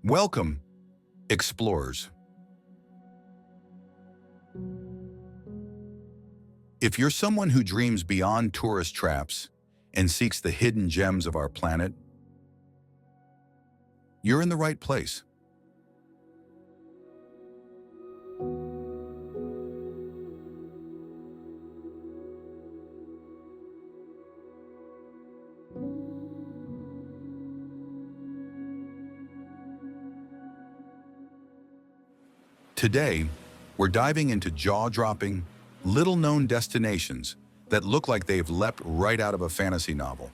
Welcome, explorers. If you're someone who dreams beyond tourist traps and seeks the hidden gems of our planet, you're in the right place. Today, we're diving into jaw-dropping, little-known destinations that look like they've leapt right out of a fantasy novel.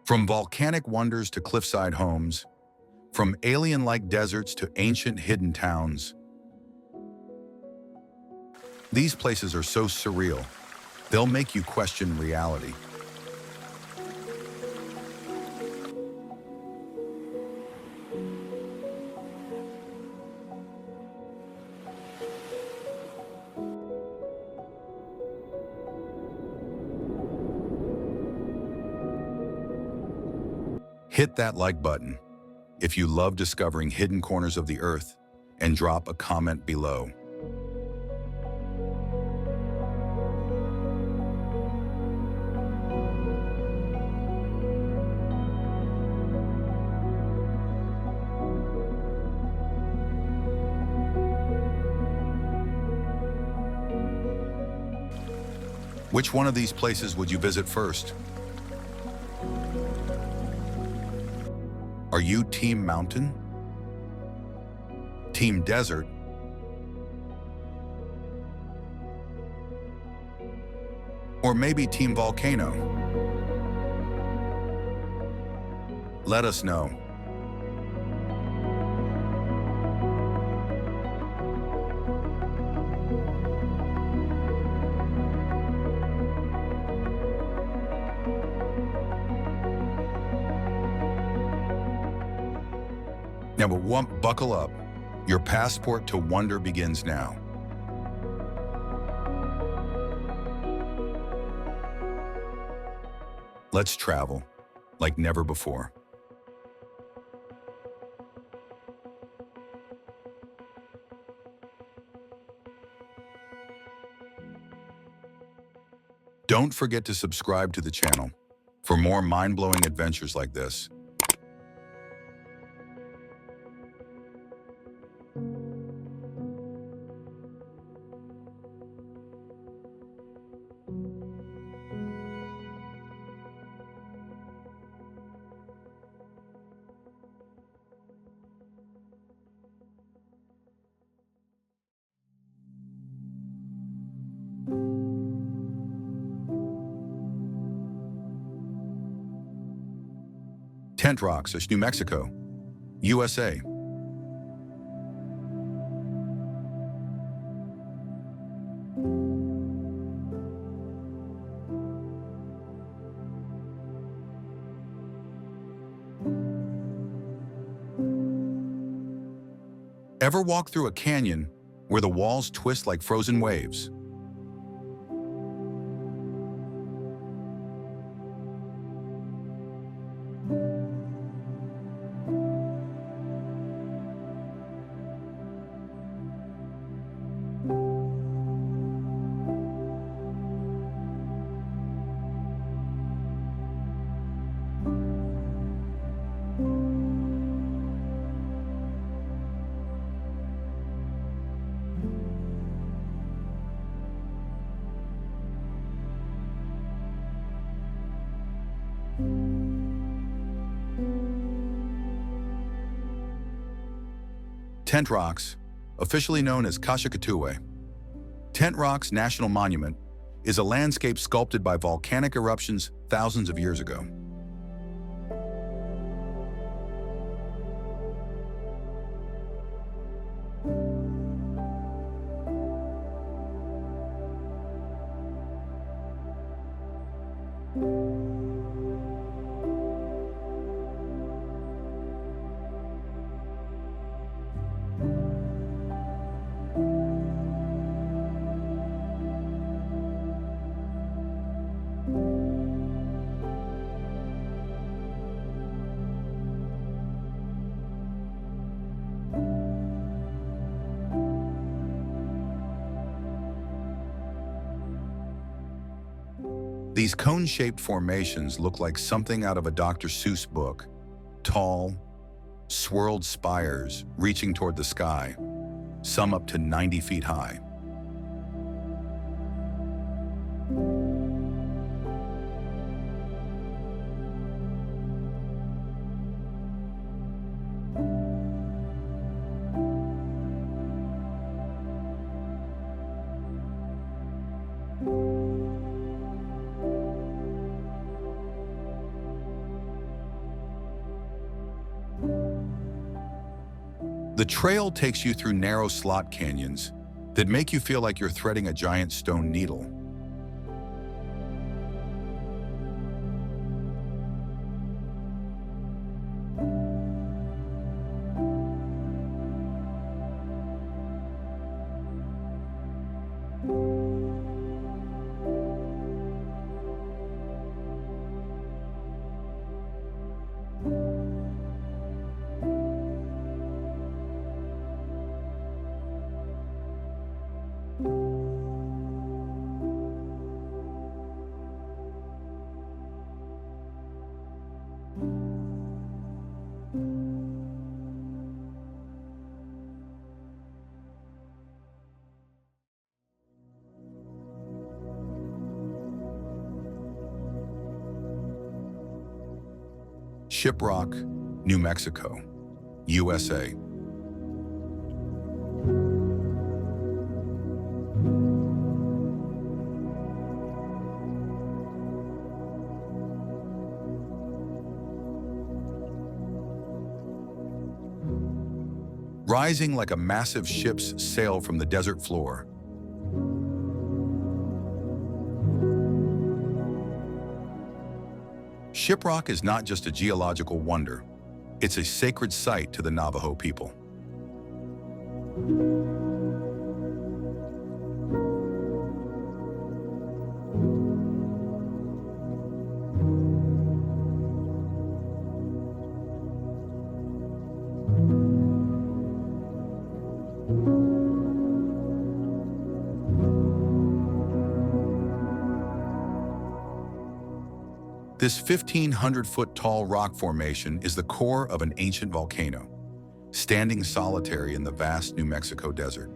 From volcanic wonders to cliffside homes, from alien-like deserts to ancient hidden towns, these places are so surreal, they'll make you question reality. Hit that like button if you love discovering hidden corners of the earth, and drop a comment below. Which one of these places would you visit first? Are you Team Mountain? Team Desert? Or maybe Team Volcano? Let us know. Now, but buckle up. Your passport to wonder begins now. Let's travel like never before. Don't forget to subscribe to the channel for more mind-blowing adventures like this. Tent Rocks, New Mexico, USA. Ever walk through a canyon where the walls twist like frozen waves? Tent Rocks, officially known as Cappadocia. Tent Rocks National Monument is a landscape sculpted by volcanic eruptions thousands of years ago. These cone-shaped formations look like something out of a Dr. Seuss book. Tall, swirled spires reaching toward the sky, some up to 90 feet high. The trail takes you through narrow slot canyons that make you feel like you're threading a giant stone needle. Shiprock, New Mexico, USA. Rising like a massive ship's sail from the desert floor, Shiprock is not just a geological wonder, it's a sacred site to the Navajo people. This 1,500-foot-tall rock formation is the core of an ancient volcano, standing solitary in the vast New Mexico desert.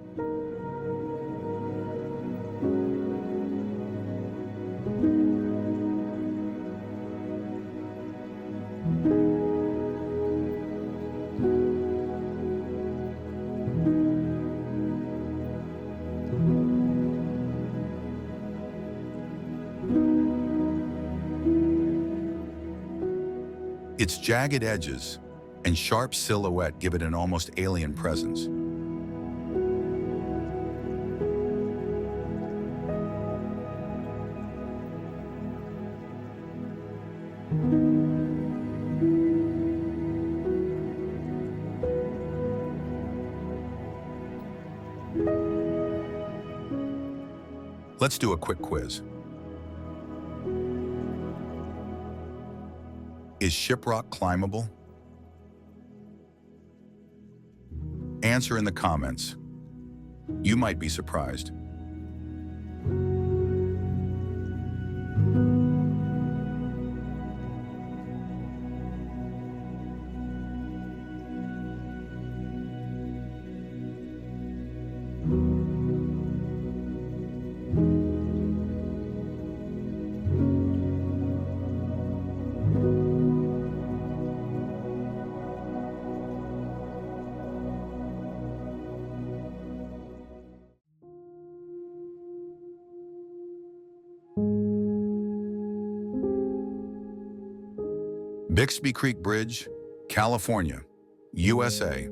Its jagged edges and sharp silhouette give it an almost alien presence. Let's do a quick quiz. Is Shiprock climbable? Answer in the comments. You might be surprised. Bixby Creek Bridge, California, USA.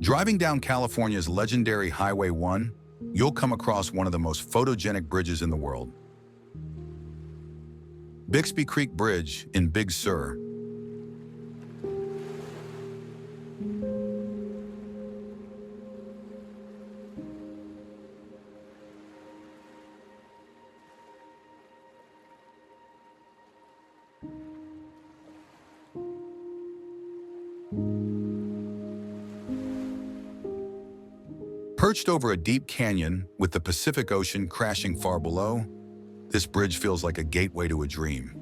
Driving down California's legendary Highway 1, you'll come across one of the most photogenic bridges in the world. Bixby Creek Bridge in Big Sur. Perched over a deep canyon with the Pacific Ocean crashing far below, this bridge feels like a gateway to a dream.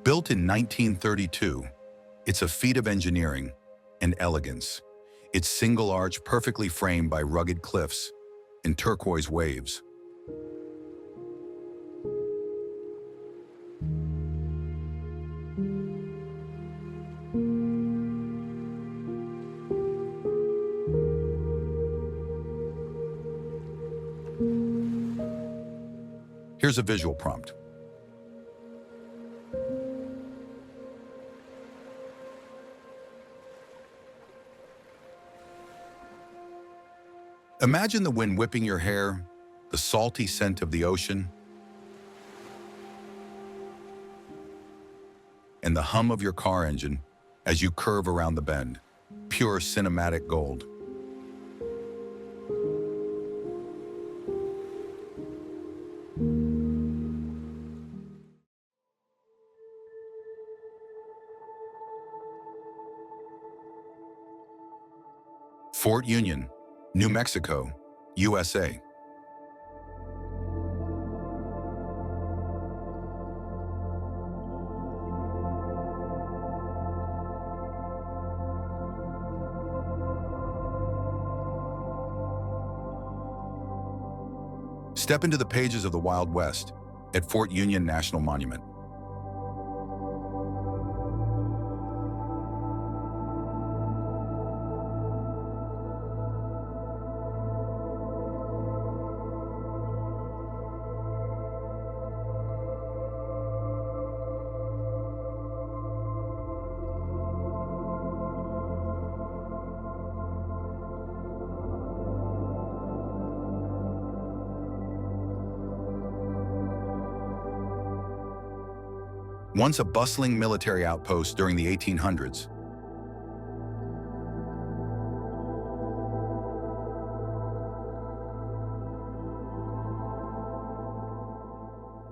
Built in 1932, it's a feat of engineering and elegance. Its single arch perfectly framed by rugged cliffs and turquoise waves. Here's a visual prompt. Imagine the wind whipping your hair, the salty scent of the ocean, and the hum of your car engine as you curve around the bend. Pure cinematic gold. Fort Union, New Mexico, USA. Step into the pages of the Wild West at Fort Union National Monument. Once a bustling military outpost during the 1800s,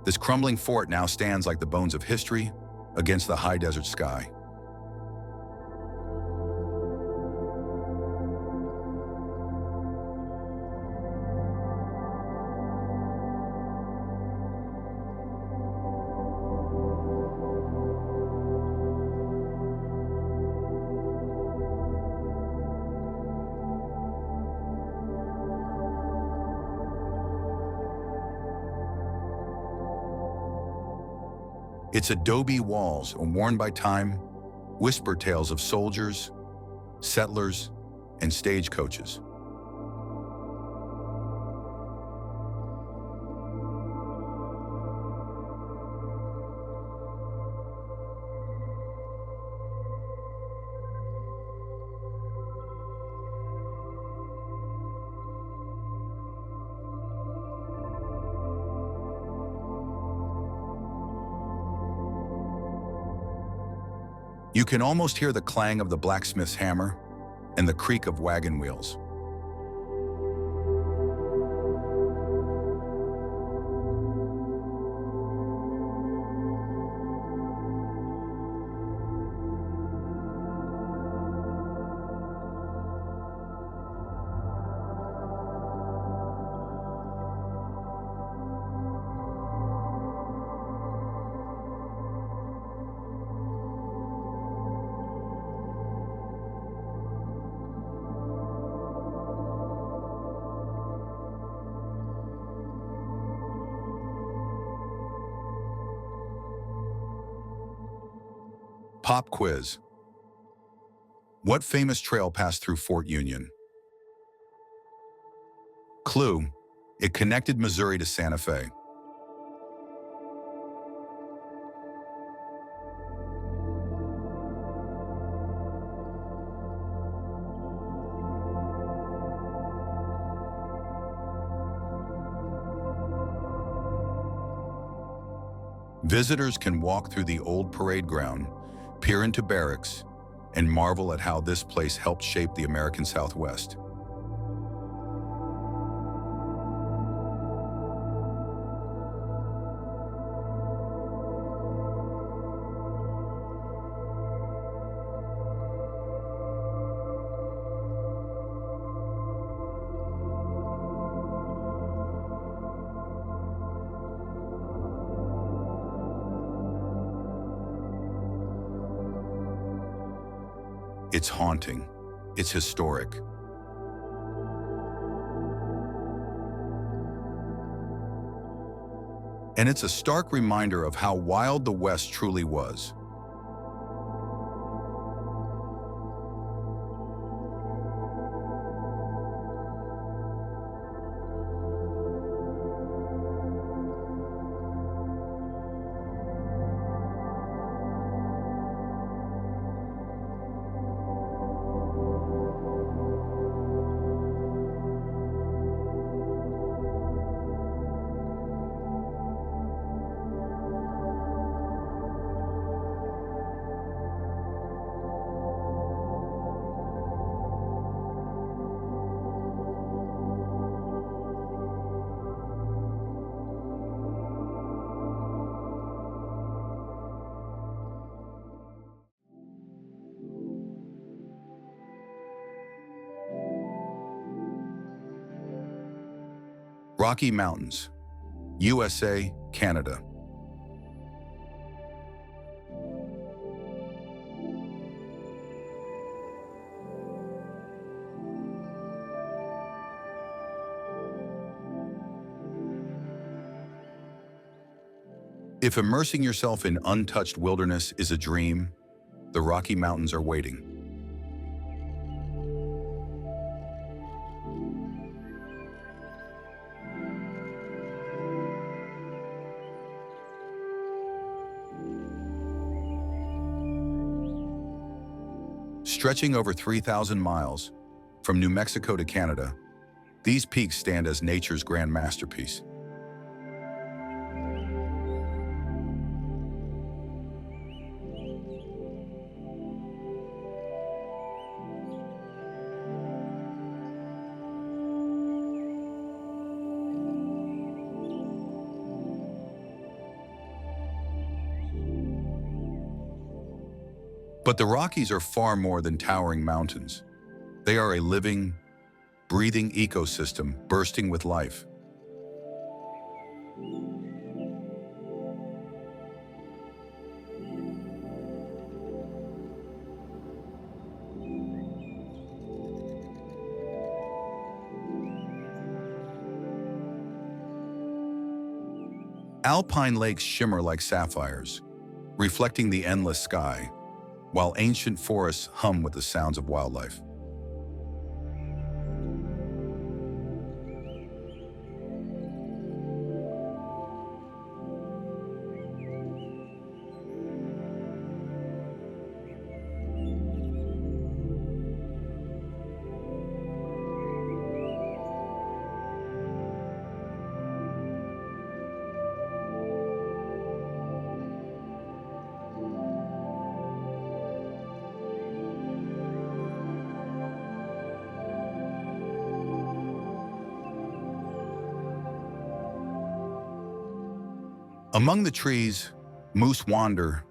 this crumbling fort now stands like the bones of history against the high desert sky. Its adobe walls, worn by time, whisper tales of soldiers, settlers, and stagecoaches. You can almost hear the clang of the blacksmith's hammer and the creak of wagon wheels. Pop quiz. What famous trail passed through Fort Union? Clue, it connected Missouri to Santa Fe. Visitors can walk through the old parade ground, peer into barracks, and marvel at how this place helped shape the American Southwest. It's haunting. It's historic. And it's a stark reminder of how wild the West truly was. Rocky Mountains, USA, Canada. If immersing yourself in untouched wilderness is a dream, the Rocky Mountains are waiting. Stretching over 3,000 miles, from New Mexico to Canada, these peaks stand as nature's grand masterpiece. But the Rockies are far more than towering mountains. They are a living, breathing ecosystem bursting with life. Alpine lakes shimmer like sapphires, reflecting the endless sky, while ancient forests hum with the sounds of wildlife. Among the trees, moose wander,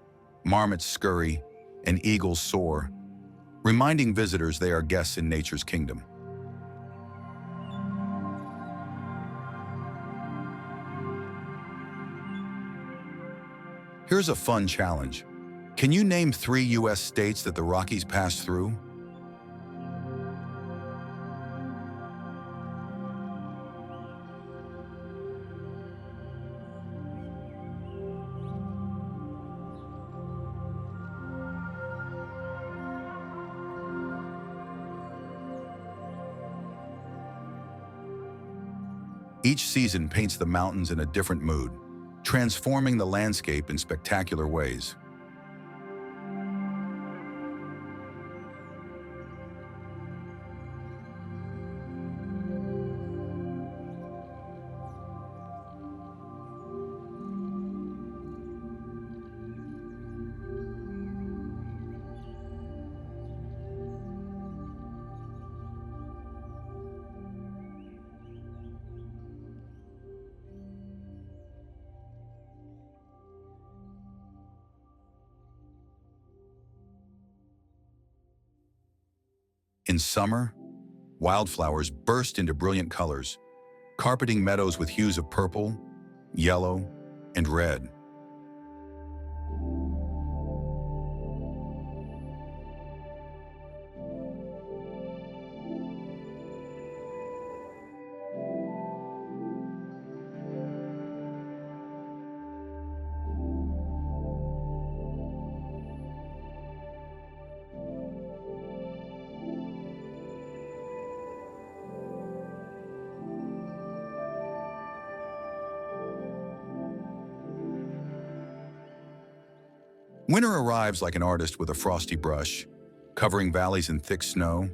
marmots scurry, and eagles soar, reminding visitors they are guests in nature's kingdom. Here's a fun challenge. Can you name 3 U.S. states that the Rockies pass through? Each season paints the mountains in a different mood, transforming the landscape in spectacular ways. In summer, wildflowers burst into brilliant colors, carpeting meadows with hues of purple, yellow, and red. Winter arrives like an artist with a frosty brush, covering valleys in thick snow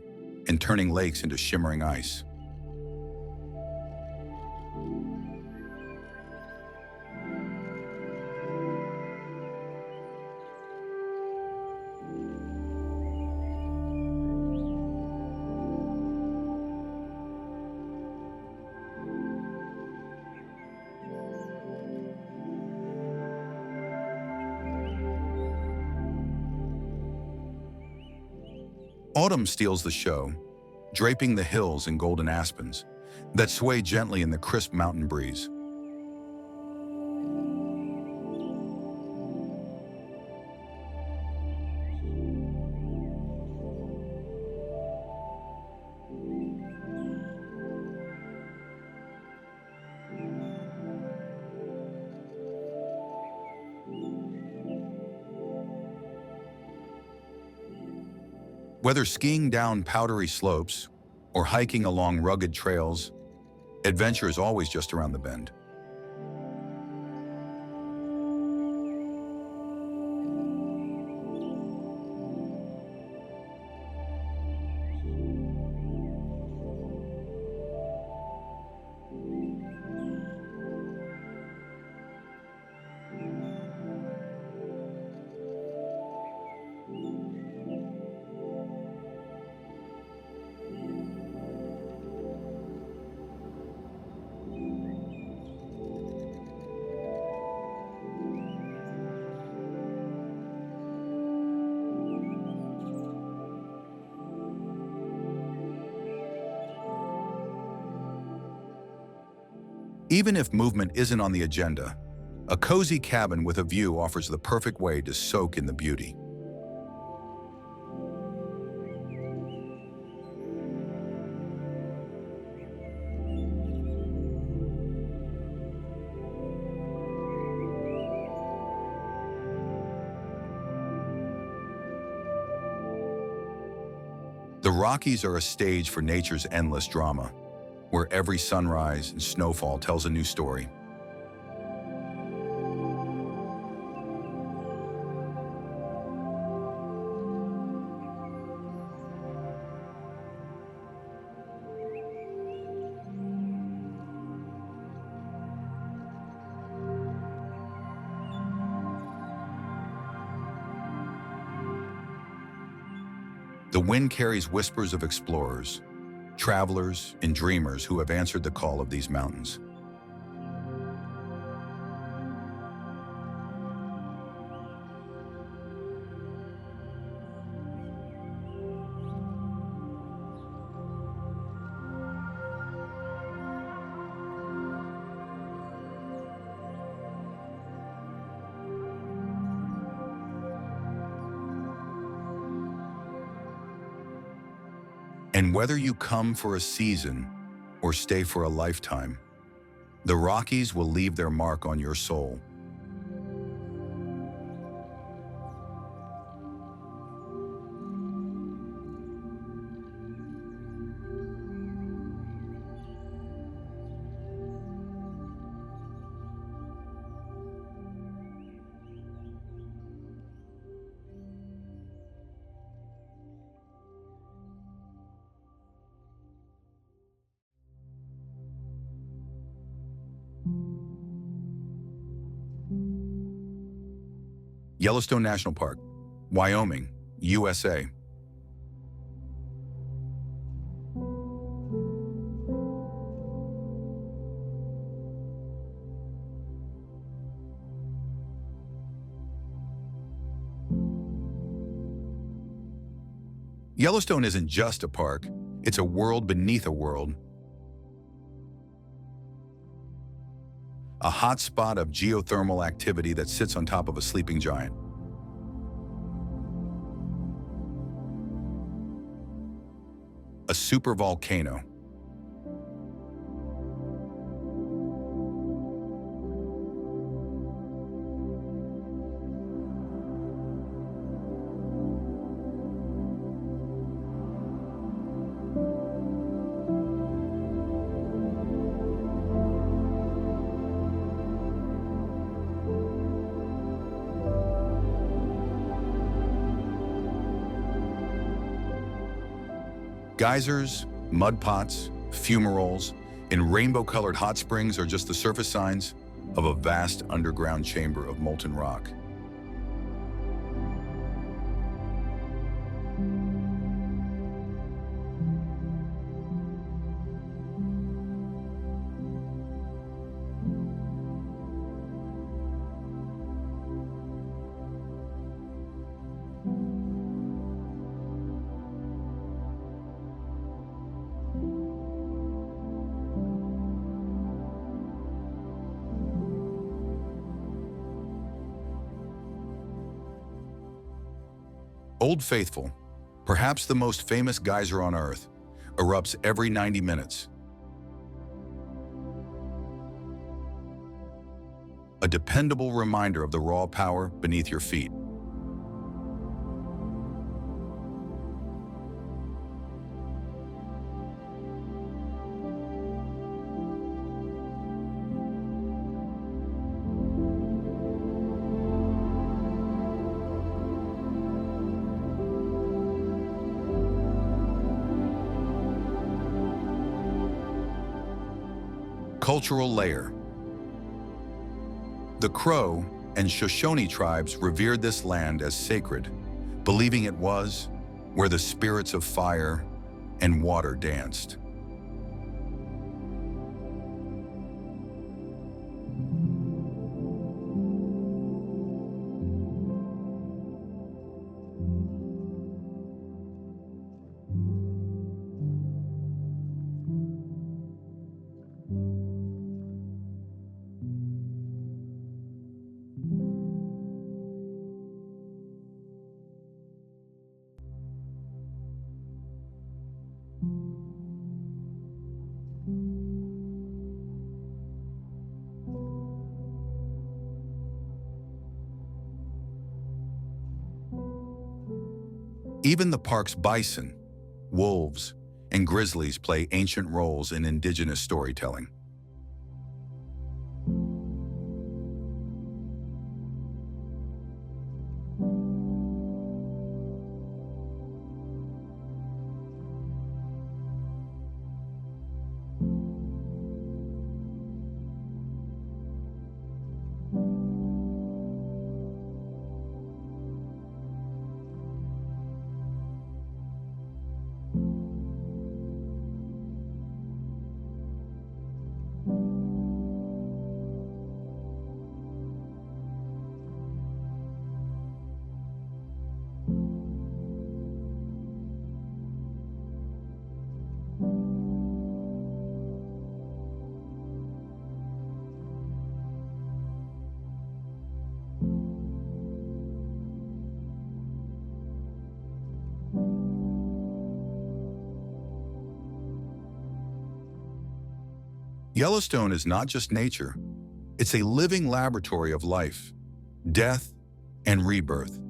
and turning lakes into shimmering ice. Autumn steals the show, draping the hills in golden aspens that sway gently in the crisp mountain breeze. Whether skiing down powdery slopes or hiking along rugged trails, adventure is always just around the bend. Even if movement isn't on the agenda, a cozy cabin with a view offers the perfect way to soak in the beauty. The Rockies are a stage for nature's endless drama, where every sunrise and snowfall tells a new story. The wind carries whispers of explorers, travelers, and dreamers who have answered the call of these mountains. And whether you come for a season or stay for a lifetime, the Rockies will leave their mark on your soul. Yellowstone National Park, Wyoming, USA. Yellowstone isn't just a park, it's a world beneath a world. A hot spot of geothermal activity that sits on top of a sleeping giant. A supervolcano. Geysers, mud pots, fumaroles, and rainbow-colored hot springs are just the surface signs of a vast underground chamber of molten rock. Old Faithful, perhaps the most famous geyser on Earth, erupts every 90 minutes. A dependable reminder of the raw power beneath your feet. Cultural layer. The Crow and Shoshone tribes revered this land as sacred, believing it was where the spirits of fire and water danced. Even the park's bison, wolves, and grizzlies play ancient roles in indigenous storytelling. Yellowstone is not just nature, it's a living laboratory of life, death, and rebirth.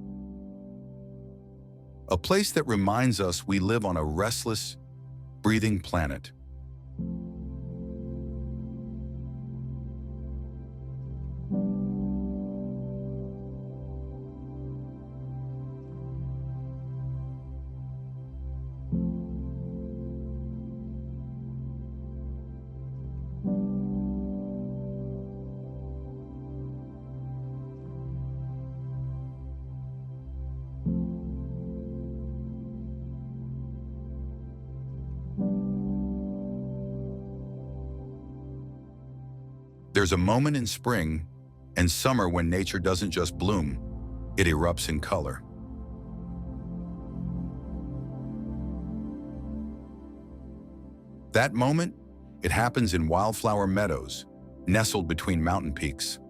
A place that reminds us we live on a restless, breathing planet. There's a moment in spring and summer when nature doesn't just bloom, it erupts in color. That moment, it happens in wildflower meadows, nestled between mountain peaks.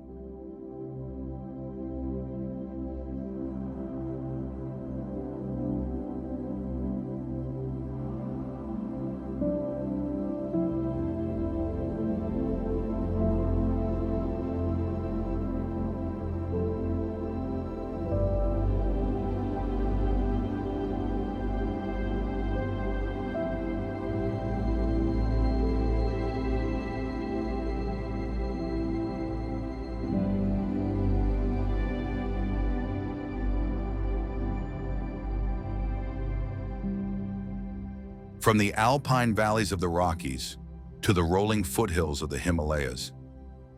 From the alpine valleys of the Rockies to the rolling foothills of the Himalayas,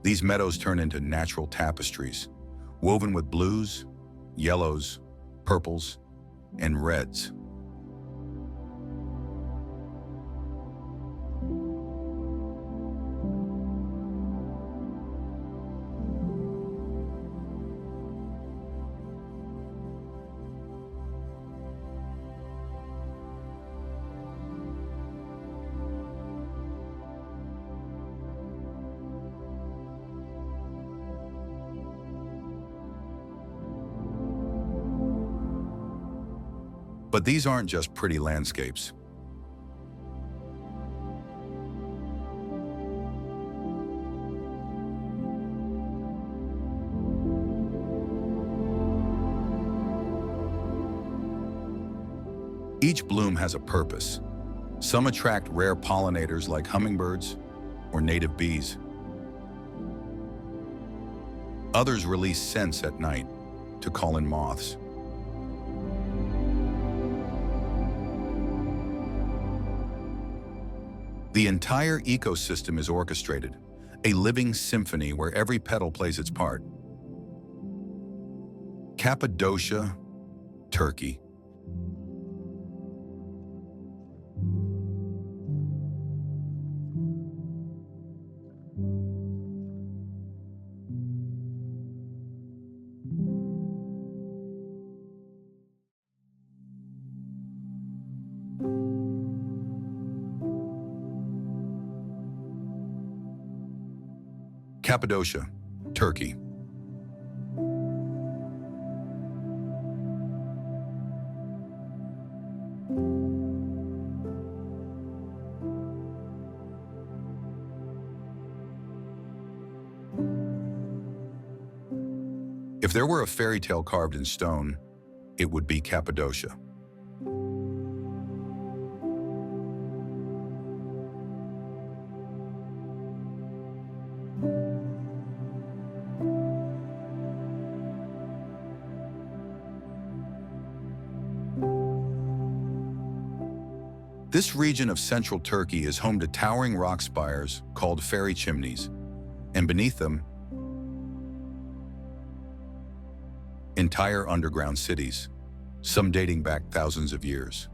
these meadows turn into natural tapestries, woven with blues, yellows, purples, and reds. But these aren't just pretty landscapes. Each bloom has a purpose. Some attract rare pollinators like hummingbirds or native bees. Others release scents at night to call in moths. The entire ecosystem is orchestrated, a living symphony where every petal plays its part. Cappadocia, Turkey. Cappadocia, Turkey. If there were a fairy tale carved in stone, it would be Cappadocia. This region of central Turkey is home to towering rock spires called fairy chimneys, and beneath them, entire underground cities, some dating back thousands of years.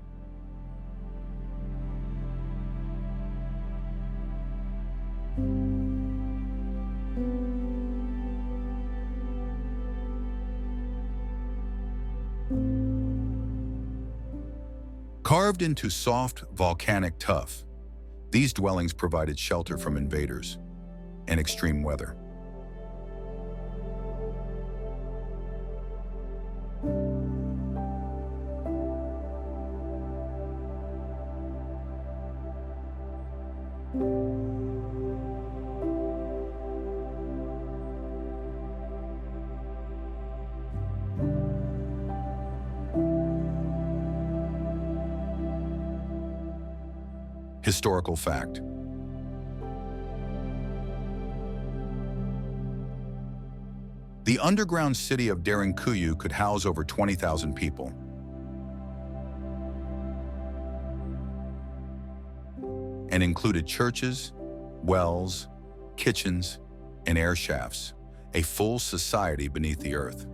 Carved into soft, volcanic tuff, these dwellings provided shelter from invaders and extreme weather. Historical fact. The underground city of Derinkuyu could house over 20,000 people. And included churches, wells, kitchens, and air shafts, a full society beneath the earth.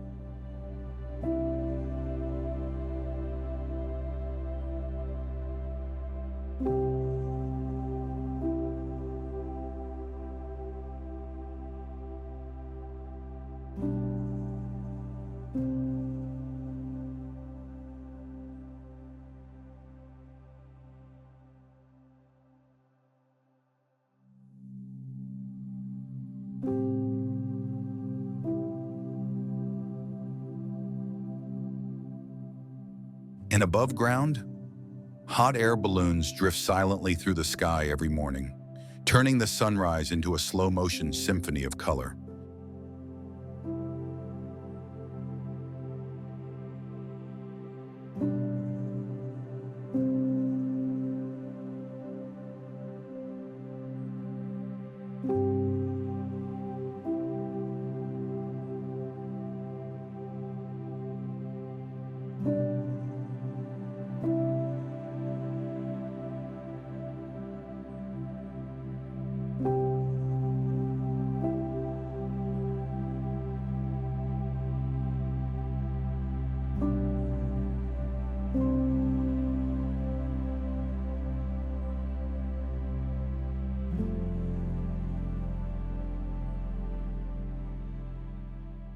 And above ground, hot air balloons drift silently through the sky every morning, turning the sunrise into a slow-motion symphony of color.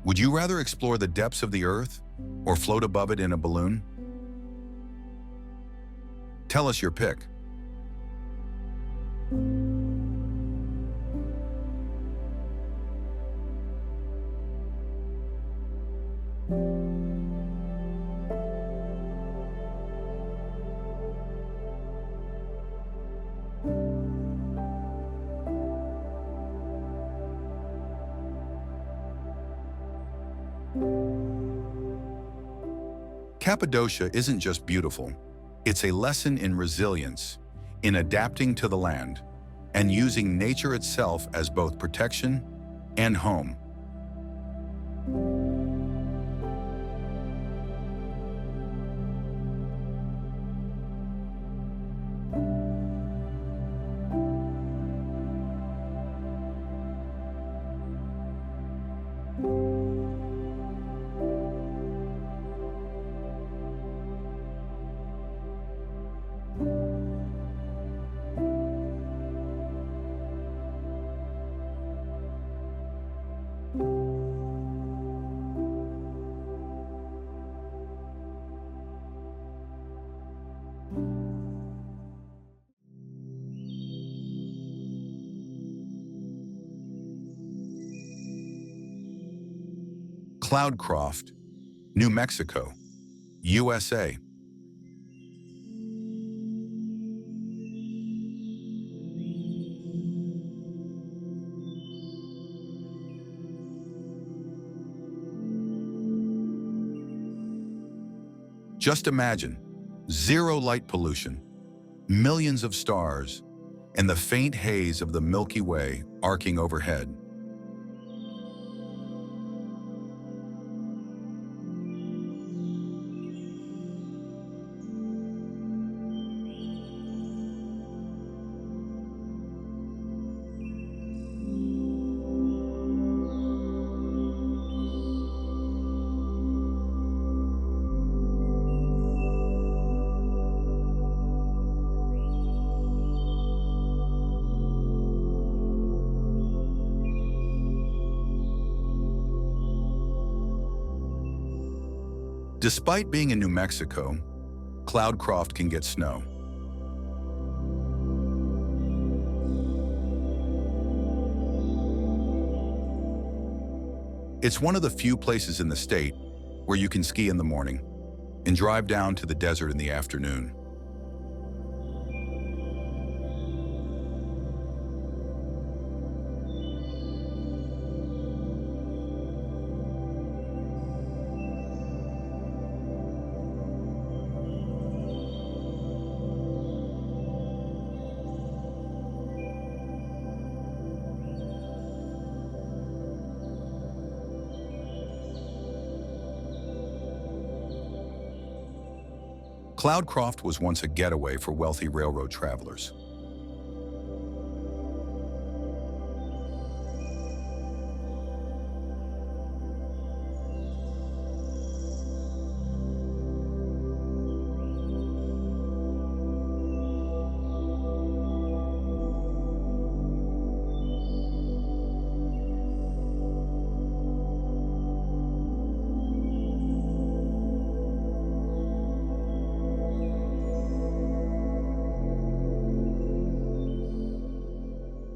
Would you rather explore the depths of the Earth or float above it in a balloon? Tell us your pick. Cappadocia isn't just beautiful, it's a lesson in resilience, in adapting to the land, and using nature itself as both protection and home. Cloudcroft New Mexico USA. Just imagine, zero light pollution, millions of stars, and the faint haze of the Milky Way arcing overhead. Despite being in New Mexico, Cloudcroft can get snow. It's one of the few places in the state where you can ski in the morning and drive down to the desert in the afternoon. Cloudcroft was once a getaway for wealthy railroad travelers.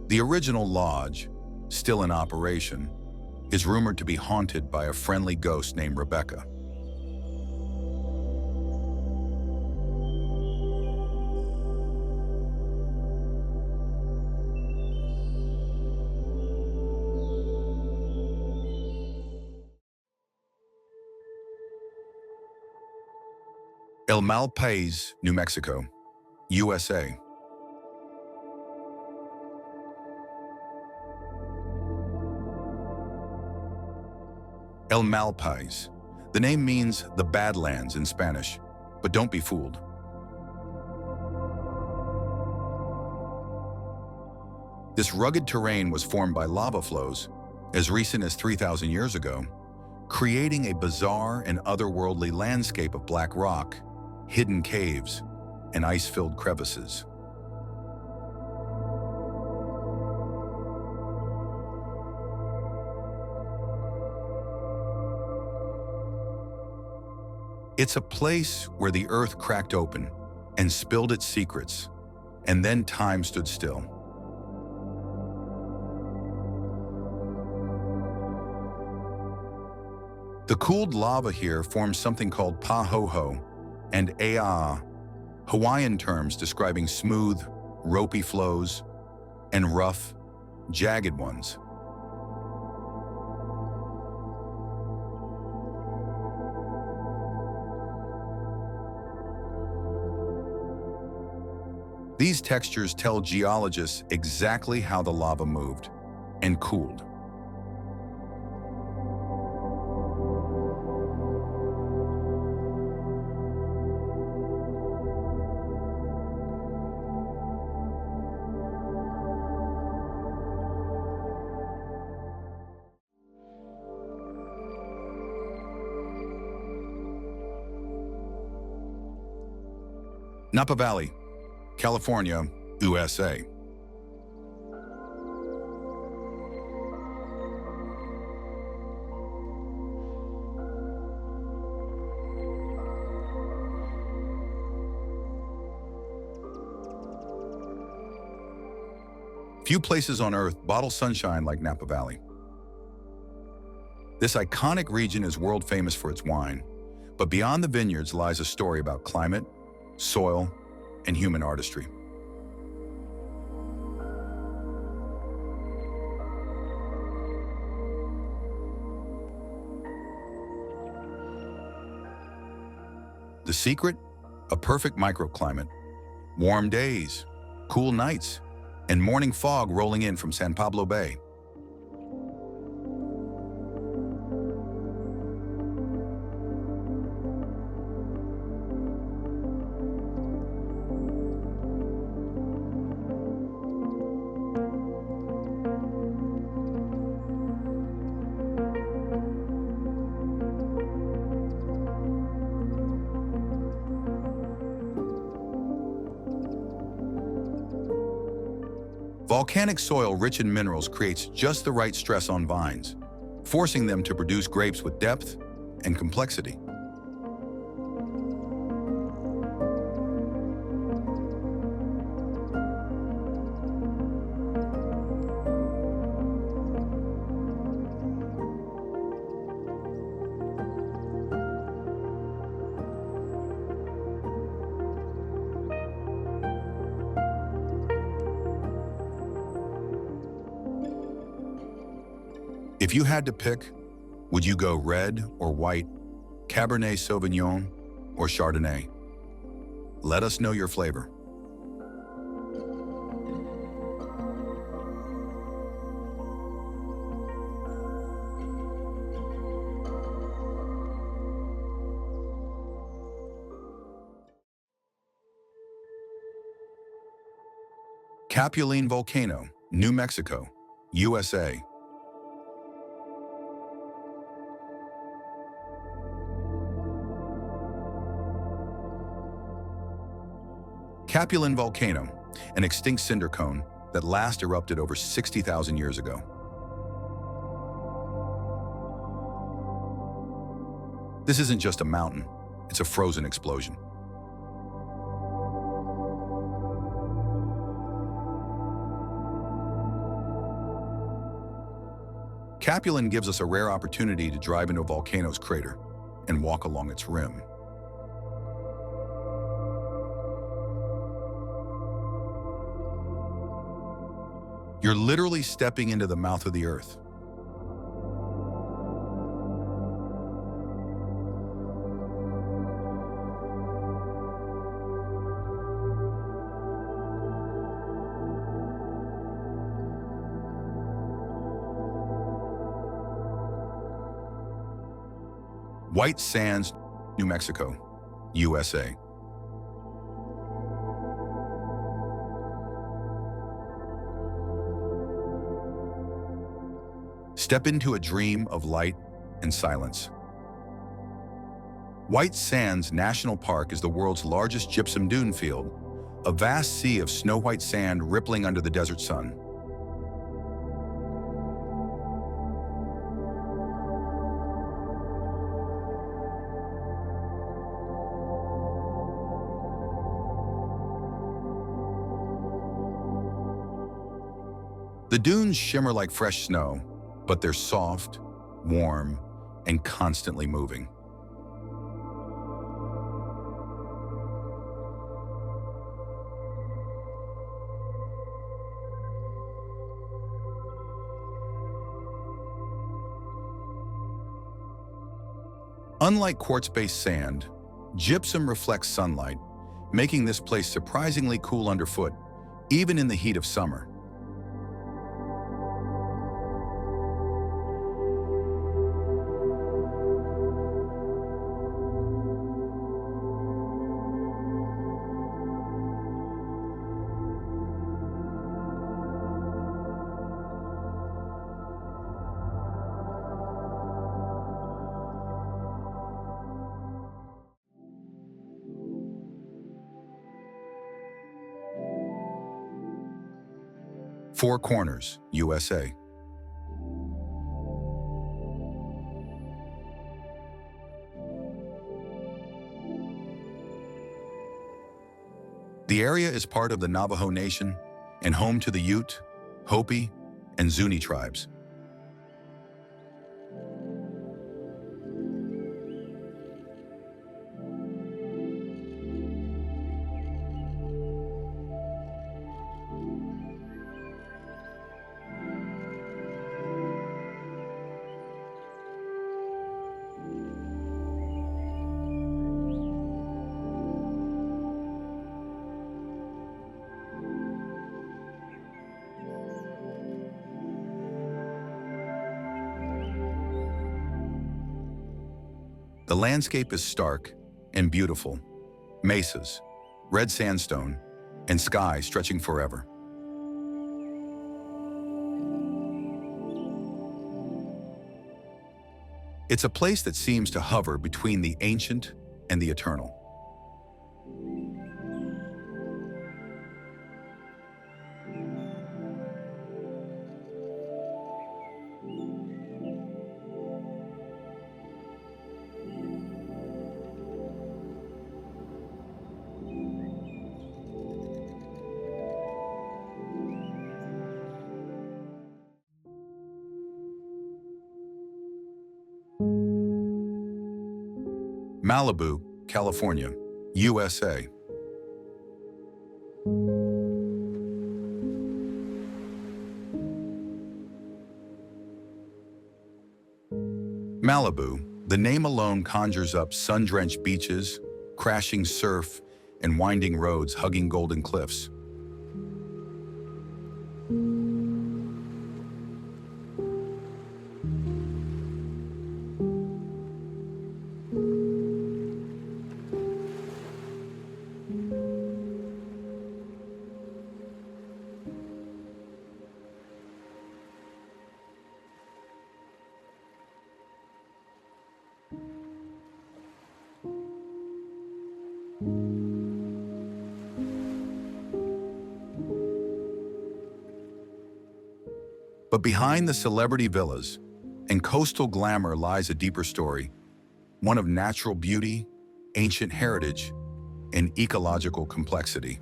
The original lodge, still in operation, is rumored to be haunted by a friendly ghost named Rebecca. El Malpais, New Mexico, USA. El Malpais. The name means the Badlands in Spanish, but don't be fooled. This rugged terrain was formed by lava flows as recent as 3,000 years ago, creating a bizarre and otherworldly landscape of black rock, hidden caves, and ice-filled crevices. It's a place where the earth cracked open and spilled its secrets, and then time stood still. The cooled lava here forms something called pahoho and aa, Hawaiian terms describing smooth, ropey flows and rough, jagged ones. These textures tell geologists exactly how the lava moved and cooled. Napa Valley, California, USA. Few places on Earth bottle sunshine like Napa Valley. This iconic region is world famous for its wine, but beyond the vineyards lies a story about climate, soil, and human artistry. The secret? A perfect microclimate. Warm days, cool nights, and morning fog rolling in from San Pablo Bay. Volcanic soil rich in minerals creates just the right stress on vines, forcing them to produce grapes with depth and complexity. If you had to pick, would you go red or white, Cabernet Sauvignon or Chardonnay? Let us know your flavor. Capulin Volcano, New Mexico, USA. Capulin Volcano, an extinct cinder cone that last erupted over 60,000 years ago. This isn't just a mountain, it's a frozen explosion. Capulin gives us a rare opportunity to drive into a volcano's crater and walk along its rim. You're literally stepping into the mouth of the earth. White Sands, New Mexico, USA. Step into a dream of light and silence. White Sands National Park is the world's largest gypsum dune field, a vast sea of snow-white sand rippling under the desert sun. The dunes shimmer like fresh snow, but they're soft, warm, and constantly moving. Unlike quartz-based sand, gypsum reflects sunlight, making this place surprisingly cool underfoot, even in the heat of summer. Four Corners, USA. The area is part of the Navajo Nation and home to the Ute, Hopi, and Zuni tribes. The landscape is stark and beautiful. Mesas, red sandstone, and sky stretching forever. It's a place that seems to hover between the ancient and the eternal. Malibu, California, USA. Malibu, the name alone conjures up sun-drenched beaches, crashing surf, and winding roads hugging golden cliffs. But behind the celebrity villas and coastal glamour lies a deeper story, one of natural beauty, ancient heritage, and ecological complexity.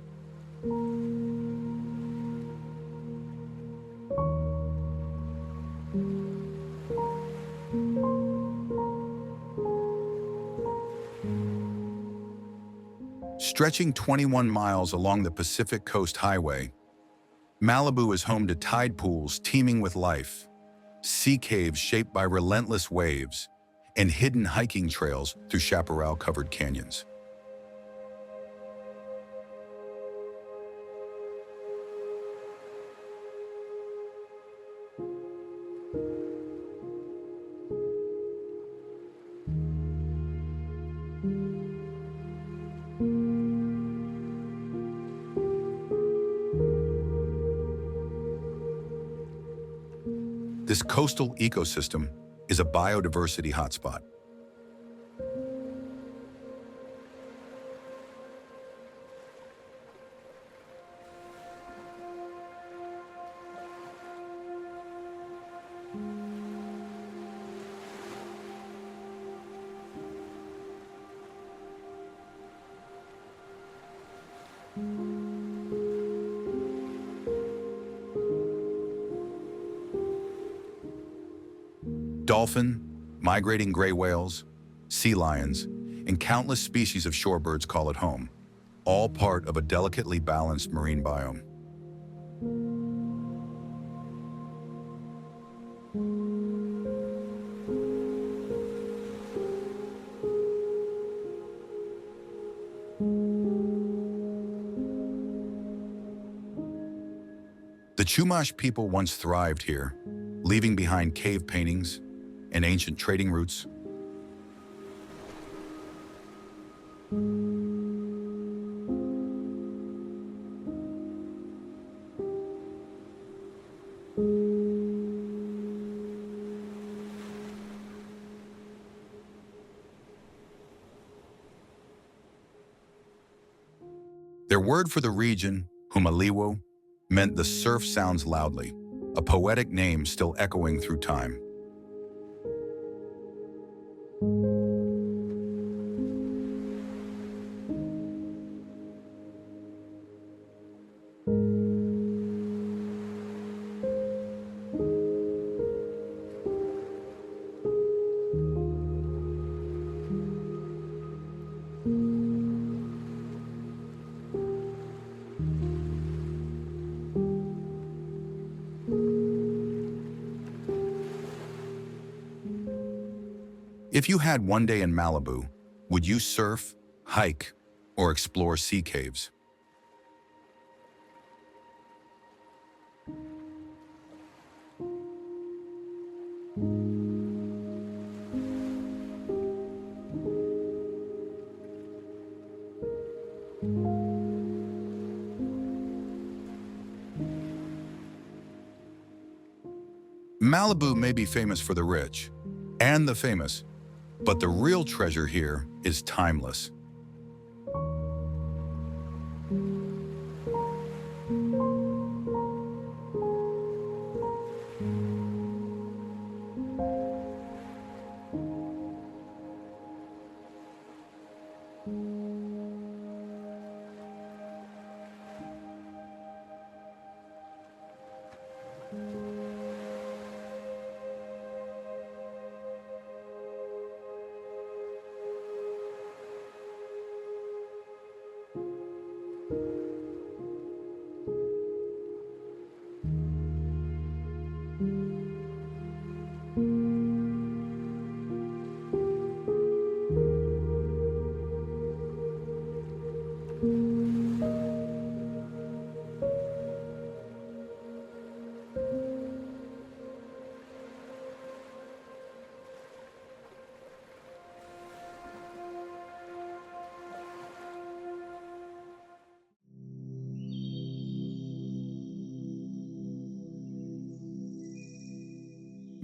Stretching 21 miles along the Pacific Coast Highway, Malibu is home to tide pools teeming with life, sea caves shaped by relentless waves, and hidden hiking trails through chaparral-covered canyons. This coastal ecosystem is a biodiversity hotspot. Dolphin, migrating gray whales, sea lions, and countless species of shorebirds call it home, all part of a delicately balanced marine biome. The Chumash people once thrived here, leaving behind cave paintings and ancient trading routes. Their word for the region, Humaliwo, meant the surf sounds loudly, a poetic name still echoing through time. If you had one day in Malibu, would you surf, hike, or explore sea caves? Malibu may be famous for the rich and the famous, but the real treasure here is timeless.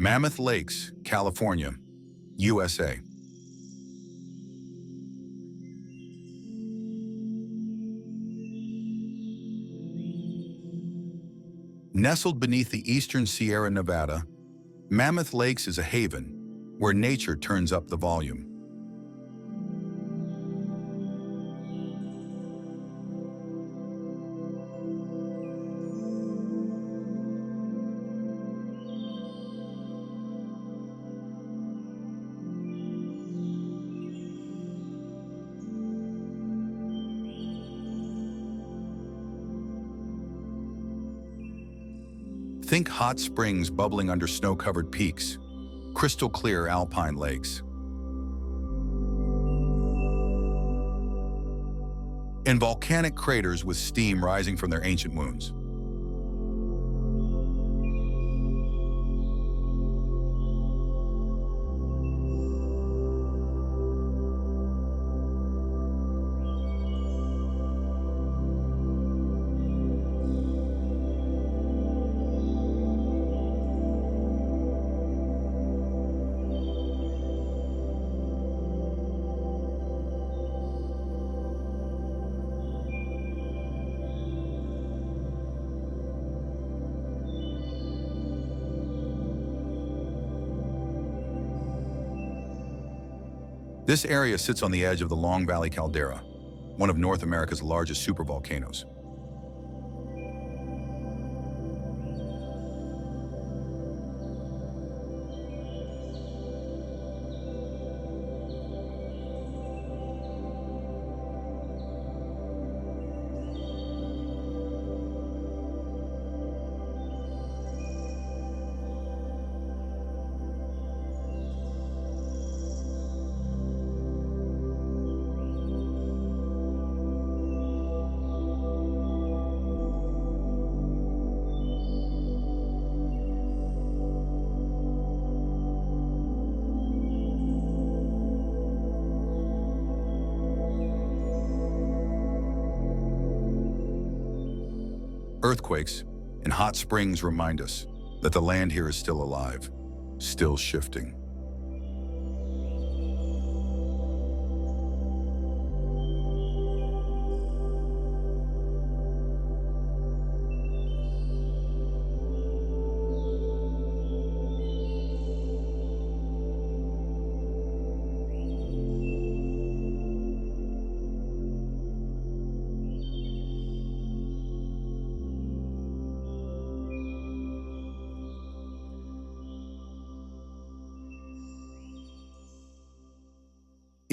Mammoth Lakes, California, USA. Nestled beneath the eastern Sierra Nevada, Mammoth Lakes is a haven where nature turns up the volume. Think hot springs bubbling under snow-covered peaks, crystal clear alpine lakes, and volcanic craters with steam rising from their ancient wounds. This area sits on the edge of the Long Valley caldera, one of North America's largest supervolcanoes. Earthquakes and hot springs remind us that the land here is still alive, still shifting.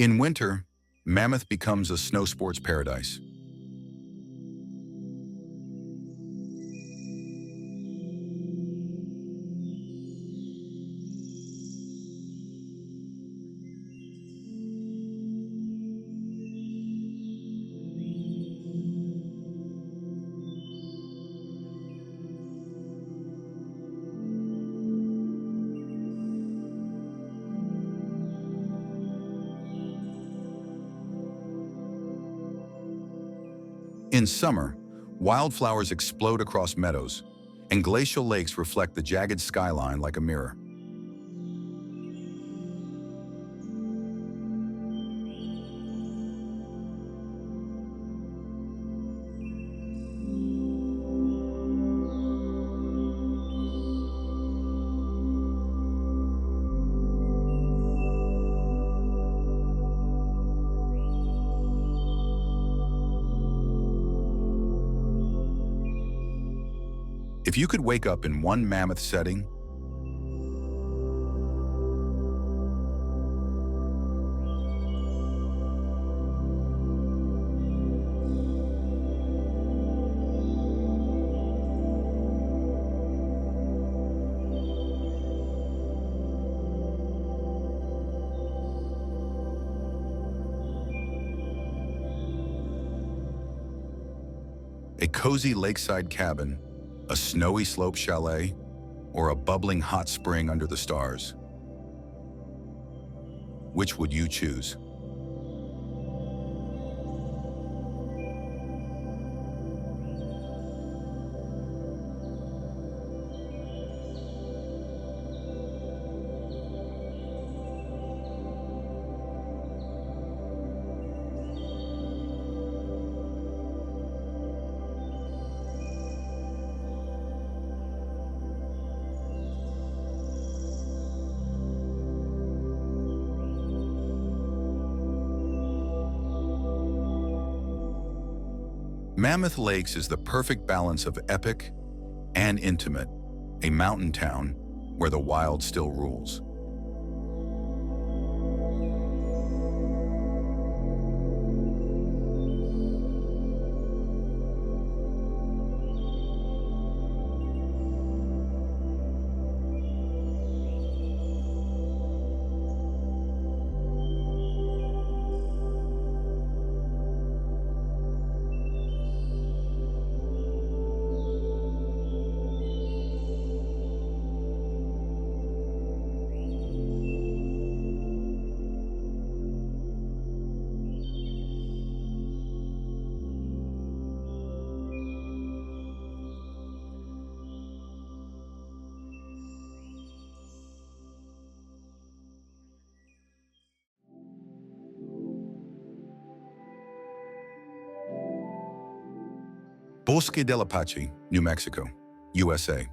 In winter, Mammoth becomes a snow sports paradise. In summer, wildflowers explode across meadows, and glacial lakes reflect the jagged skyline like a mirror. If you could wake up in one Mammoth setting, a cozy lakeside cabin, a snowy slope chalet, or a bubbling hot spring under the stars, which would you choose? Mammoth Lakes is the perfect balance of epic and intimate, a mountain town where the wild still rules. Bosque del Apache, New Mexico, USA.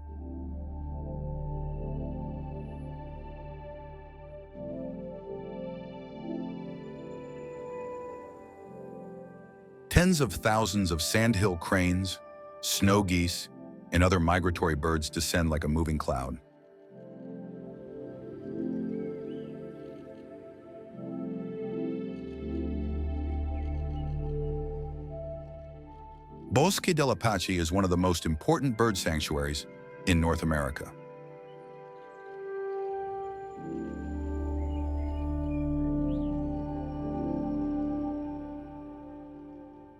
Tens of thousands of sandhill cranes, snow geese, and other migratory birds descend like a moving cloud. Bosque del Apache is one of the most important bird sanctuaries in North America.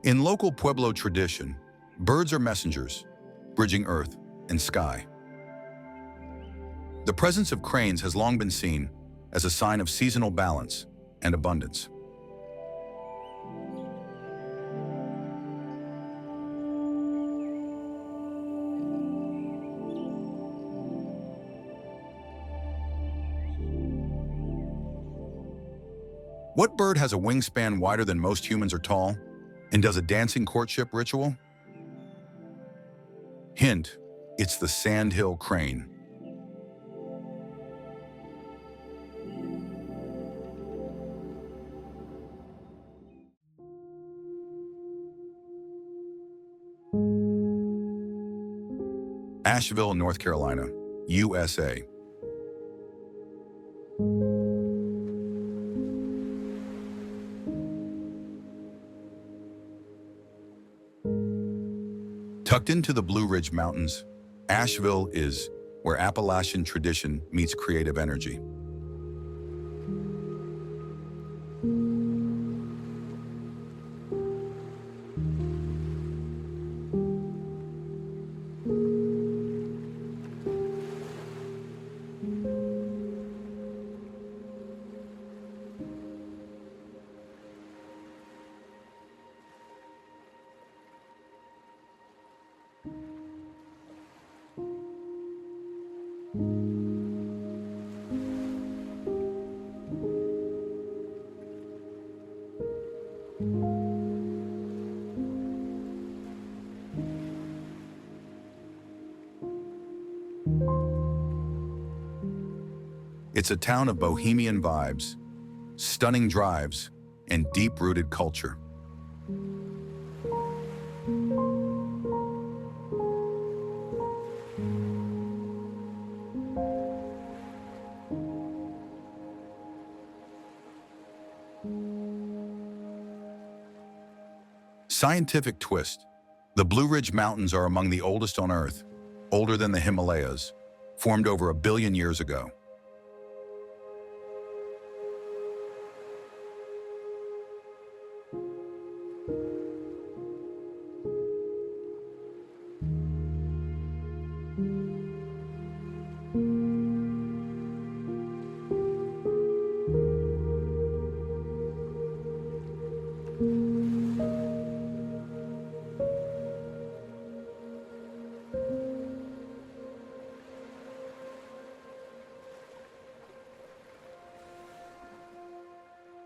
In local Pueblo tradition, birds are messengers, bridging earth and sky. The presence of cranes has long been seen as a sign of seasonal balance and abundance. What bird has a wingspan wider than most humans are tall and does a dancing courtship ritual? Hint, it's the sandhill crane. Asheville, North Carolina, USA. Tucked into the Blue Ridge Mountains, Asheville is where Appalachian tradition meets creative energy. It's a town of bohemian vibes, stunning drives, and deep-rooted culture. Scientific twist. The Blue Ridge Mountains are among the oldest on Earth, older than the Himalayas, formed over 1 billion years ago.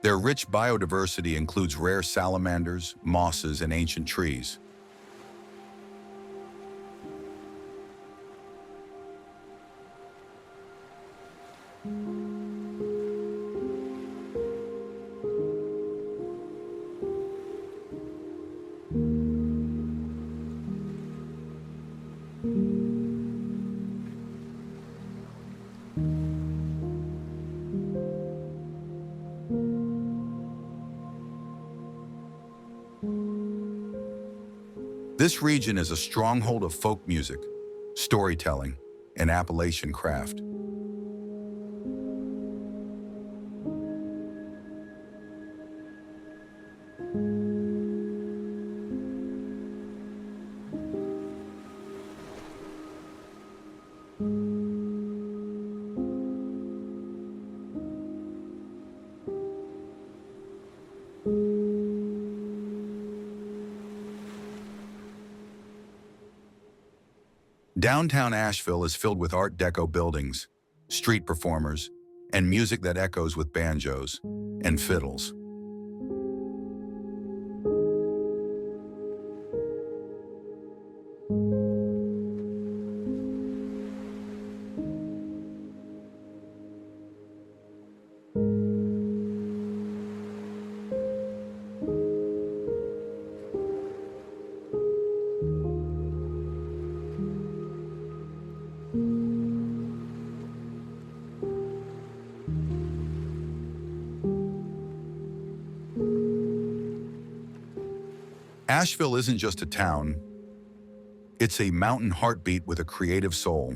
Their rich biodiversity includes rare salamanders, mosses, and ancient trees. This region is a stronghold of folk music, storytelling, and Appalachian craft. Downtown Asheville is filled with Art Deco buildings, street performers, and music that echoes with banjos and fiddles. Asheville isn't just a town, it's a mountain heartbeat with a creative soul.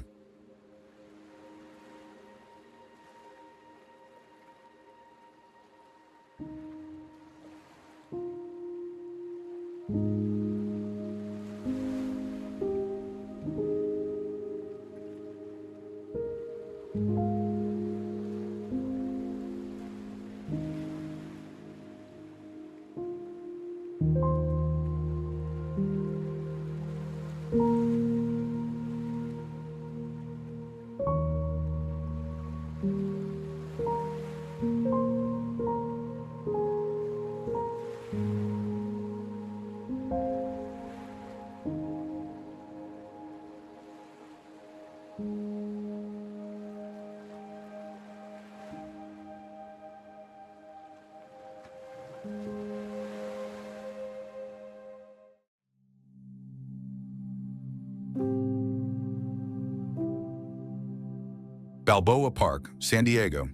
Balboa Park, San Diego,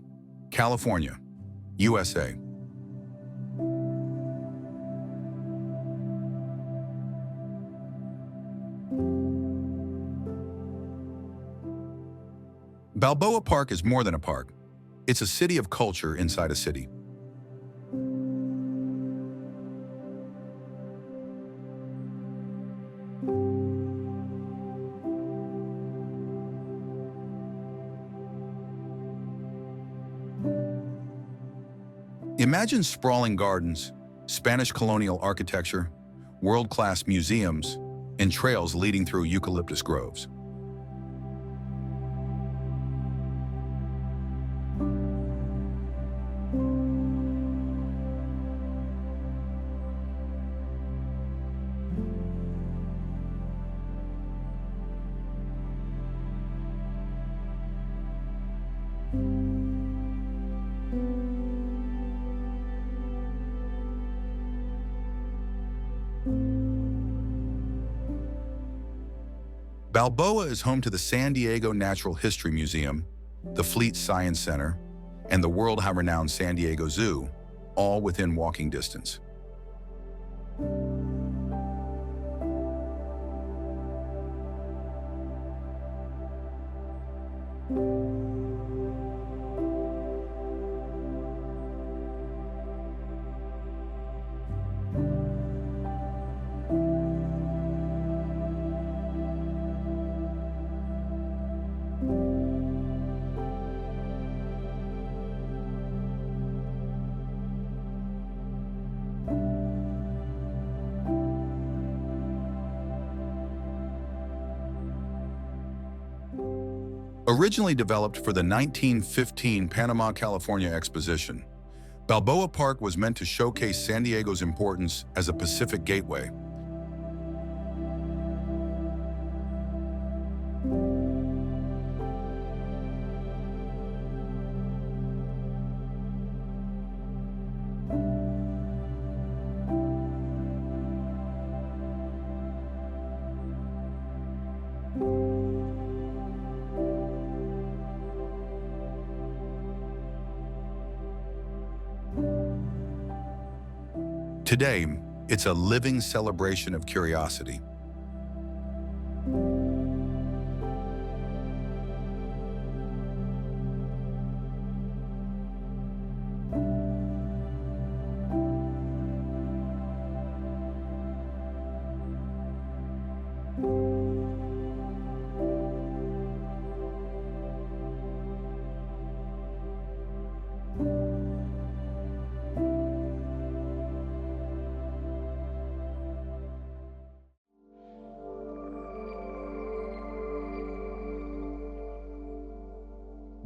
California, USA. Balboa Park is more than a park. It's a city of culture inside a city. Imagine sprawling gardens, Spanish colonial architecture, world-class museums, and trails leading through eucalyptus groves. Balboa is home to the San Diego Natural History Museum, the Fleet Science Center, and the world-renowned San Diego Zoo, all within walking distance. Originally developed for the 1915 Panama, California Exposition, Balboa Park was meant to showcase San Diego's importance as a Pacific gateway. Today, it's a living celebration of curiosity.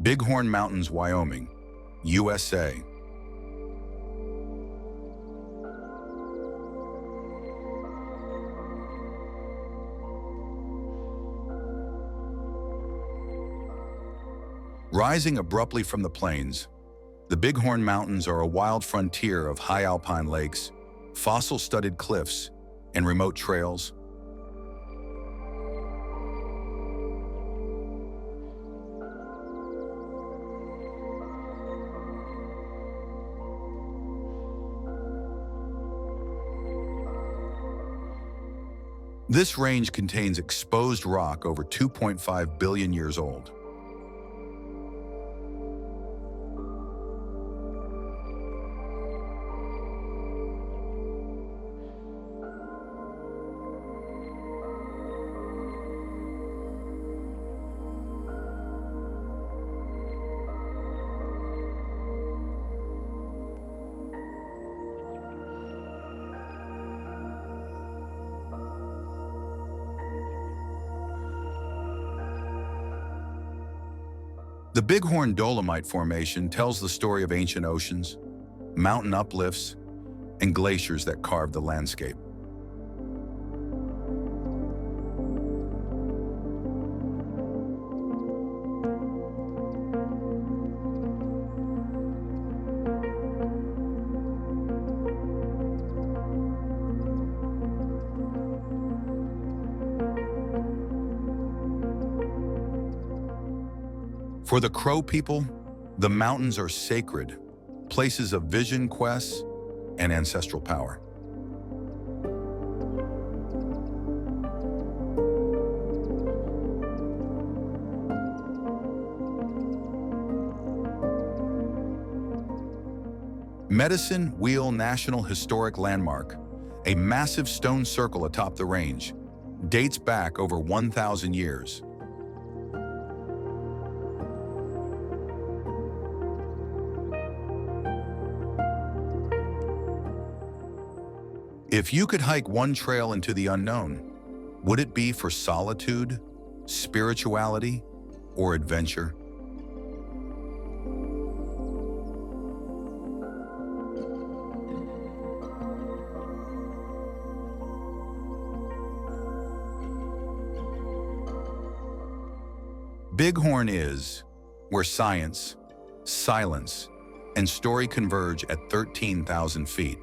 Bighorn Mountains, Wyoming, USA. Rising abruptly from the plains, the Bighorn Mountains are a wild frontier of high alpine lakes, fossil-studded cliffs, and remote trails. This range contains exposed rock over 2.5 billion years old. The Bighorn Dolomite Formation tells the story of ancient oceans, mountain uplifts, and glaciers that carved the landscape. For the Crow people, the mountains are sacred, places of vision quests and ancestral power. Medicine Wheel National Historic Landmark, a massive stone circle atop the range, dates back over 1,000 years. If you could hike one trail into the unknown, would it be for solitude, spirituality, or adventure? Bighorn is where science, silence, and story converge at 13,000 feet.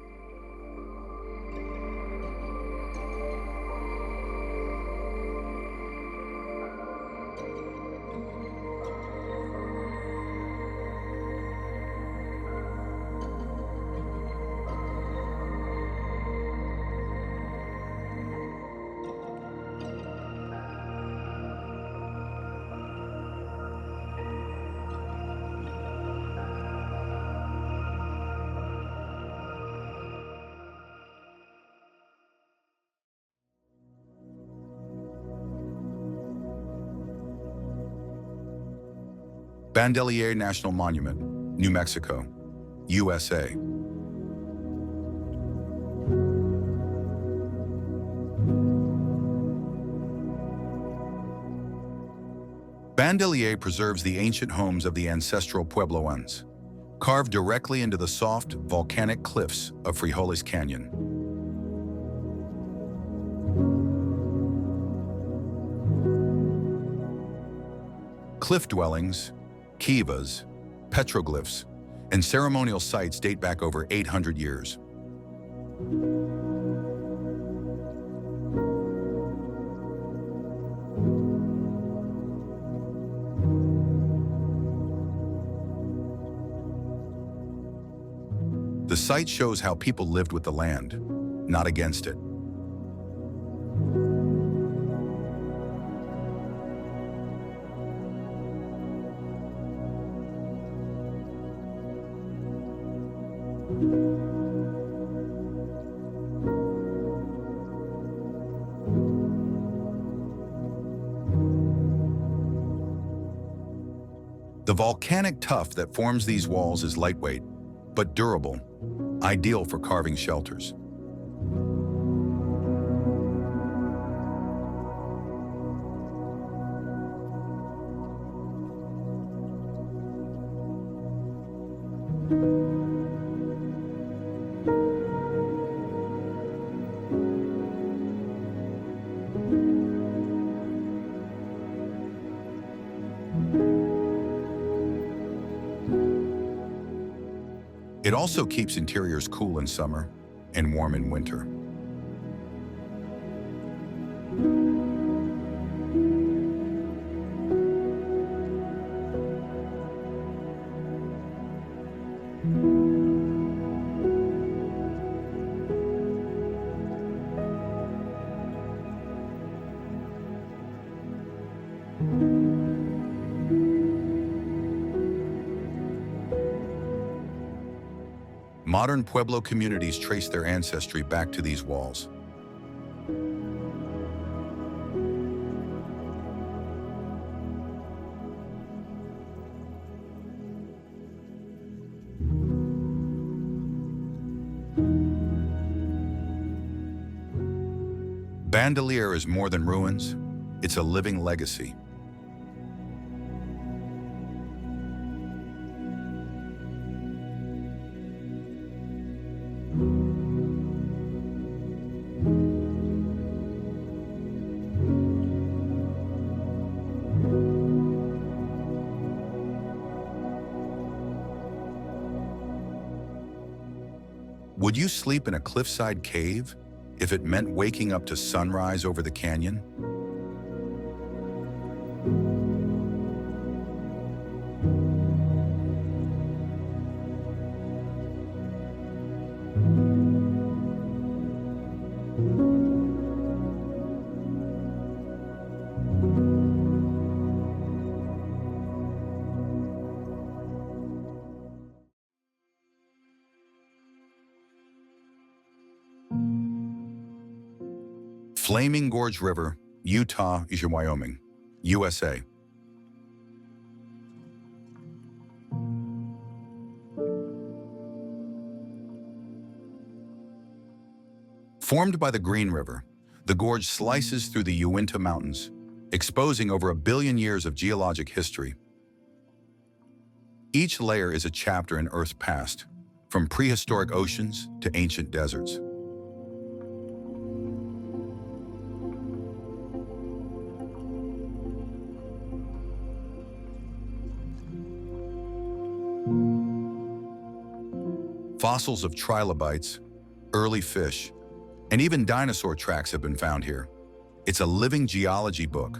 Bandelier National Monument, New Mexico, USA. Bandelier preserves the ancient homes of the ancestral Puebloans, carved directly into the soft, volcanic cliffs of Frijoles Canyon. Cliff dwellings, kivas, petroglyphs, and ceremonial sites date back over 800 years. The site shows how people lived with the land, not against it. The volcanic tuff that forms these walls is lightweight, but durable, ideal for carving shelters. It also keeps interiors cool in summer and warm in winter. Modern Pueblo communities trace their ancestry back to these walls. Bandelier is more than ruins, it's a living legacy. Would you sleep in a cliffside cave if it meant waking up to sunrise over the canyon? Flaming Gorge River, Utah, Wyoming, USA. Formed by the Green River, the gorge slices through the Uinta Mountains, exposing over 1 billion years of geologic history. Each layer is a chapter in Earth's past, from prehistoric oceans to ancient deserts. Fossils of trilobites, early fish, and even dinosaur tracks have been found here. It's a living geology book,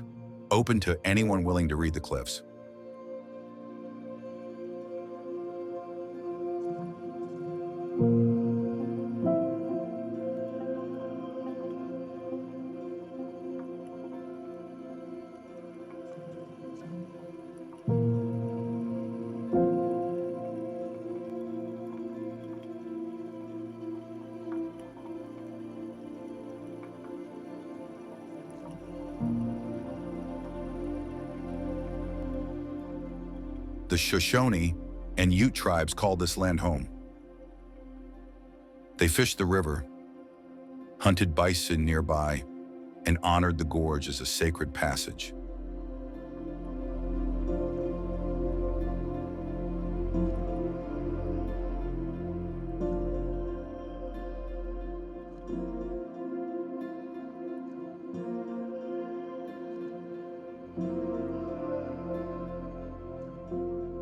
open to anyone willing to read the cliffs. The Shoshone and Ute tribes called this land home. They fished the river, hunted bison nearby, and honored the gorge as a sacred passage.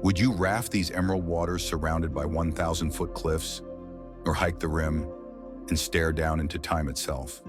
Would you raft these emerald waters surrounded by 1,000-foot cliffs, or hike the rim and stare down into time itself?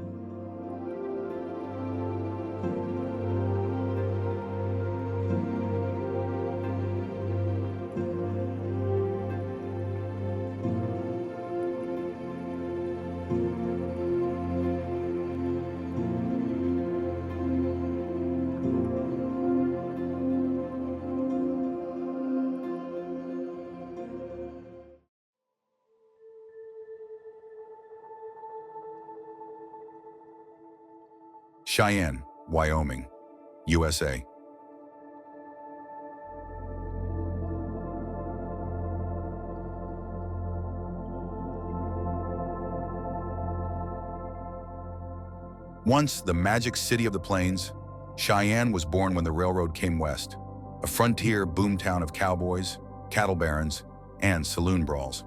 Cheyenne, Wyoming, USA. Once the magic city of the plains, Cheyenne was born when the railroad came west, a frontier boomtown of cowboys, cattle barons, and saloon brawls.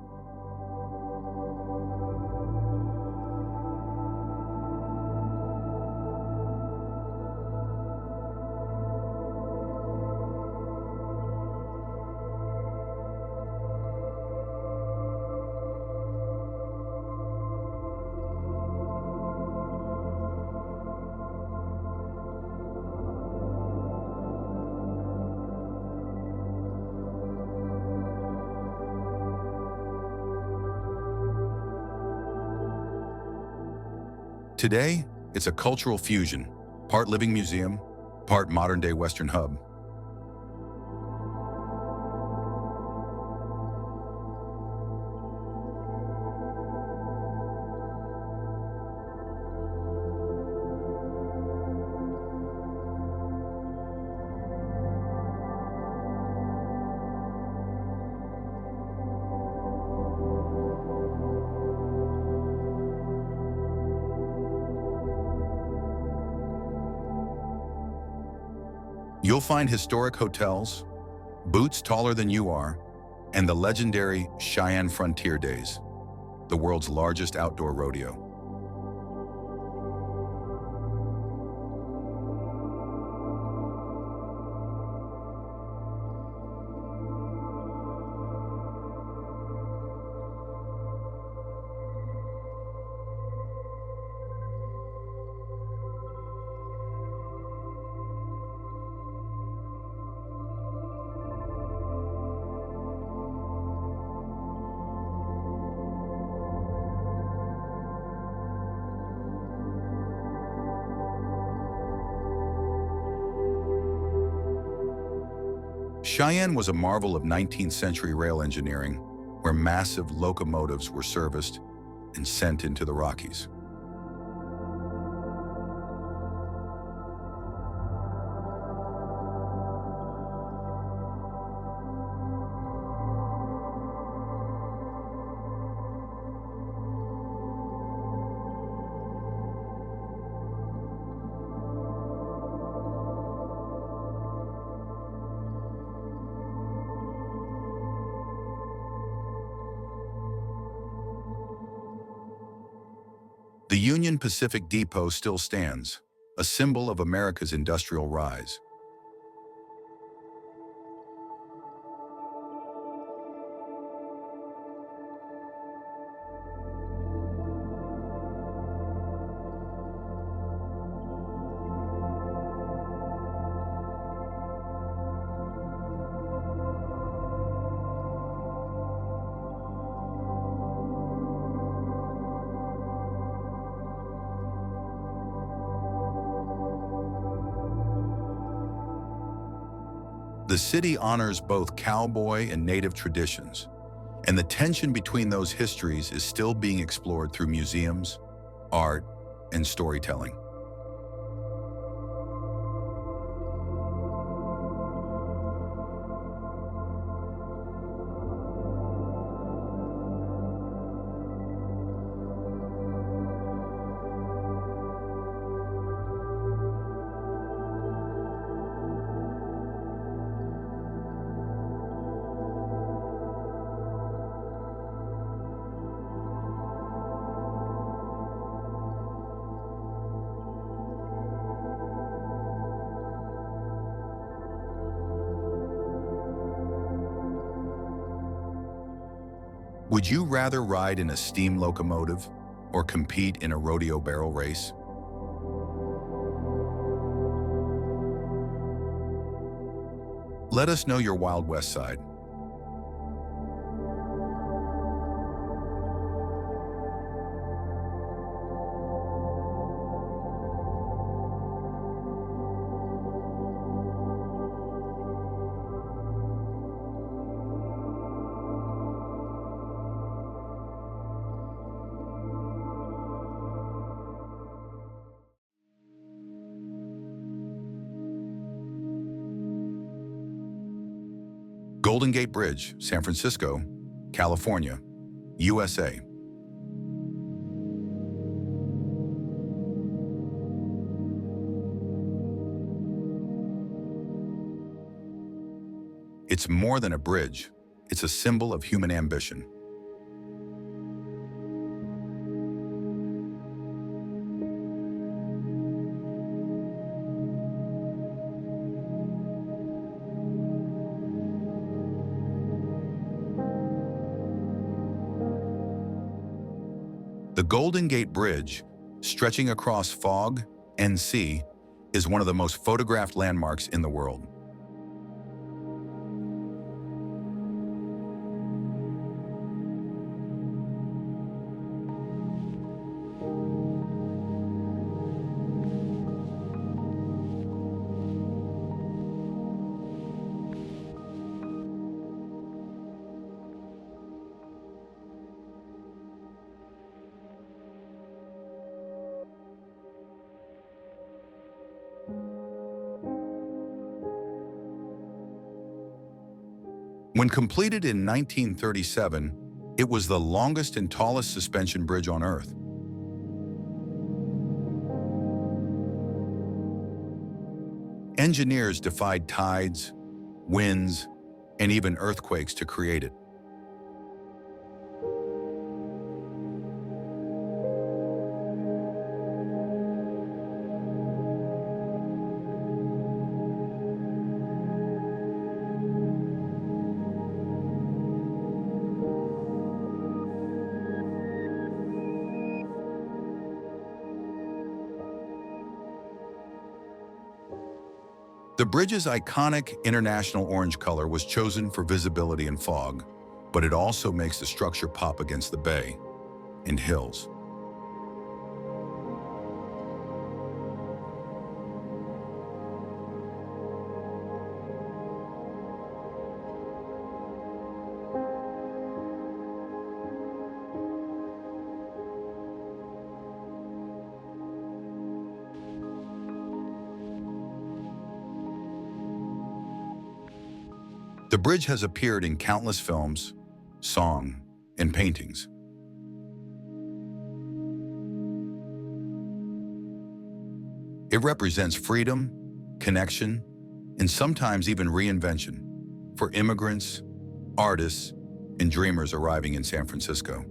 Today, it's a cultural fusion, part living museum, part modern-day Western hub. You'll find historic hotels, boots taller than you are, and the legendary Cheyenne Frontier Days, the world's largest outdoor rodeo. Cheyenne was a marvel of 19th century rail engineering, where massive locomotives were serviced and sent into the Rockies. The Union Pacific Depot still stands, a symbol of America's industrial rise. The city honors both cowboy and native traditions, and the tension between those histories is still being explored through museums, art, and storytelling. Would you rather ride in a steam locomotive or compete in a rodeo barrel race? Let us know your Wild West side. Golden Gate Bridge, San Francisco, California, USA. It's more than a bridge, it's a symbol of human ambition. The Golden Gate Bridge, stretching across fog and sea, is one of the most photographed landmarks in the world. When completed in 1937, it was the longest and tallest suspension bridge on Earth. Engineers defied tides, winds, and even earthquakes to create it. The bridge's iconic international orange color was chosen for visibility in fog, but it also makes the structure pop against the bay and hills. The bridge has appeared in countless films, song, and paintings. It represents freedom, connection, and sometimes even reinvention for immigrants, artists, and dreamers arriving in San Francisco.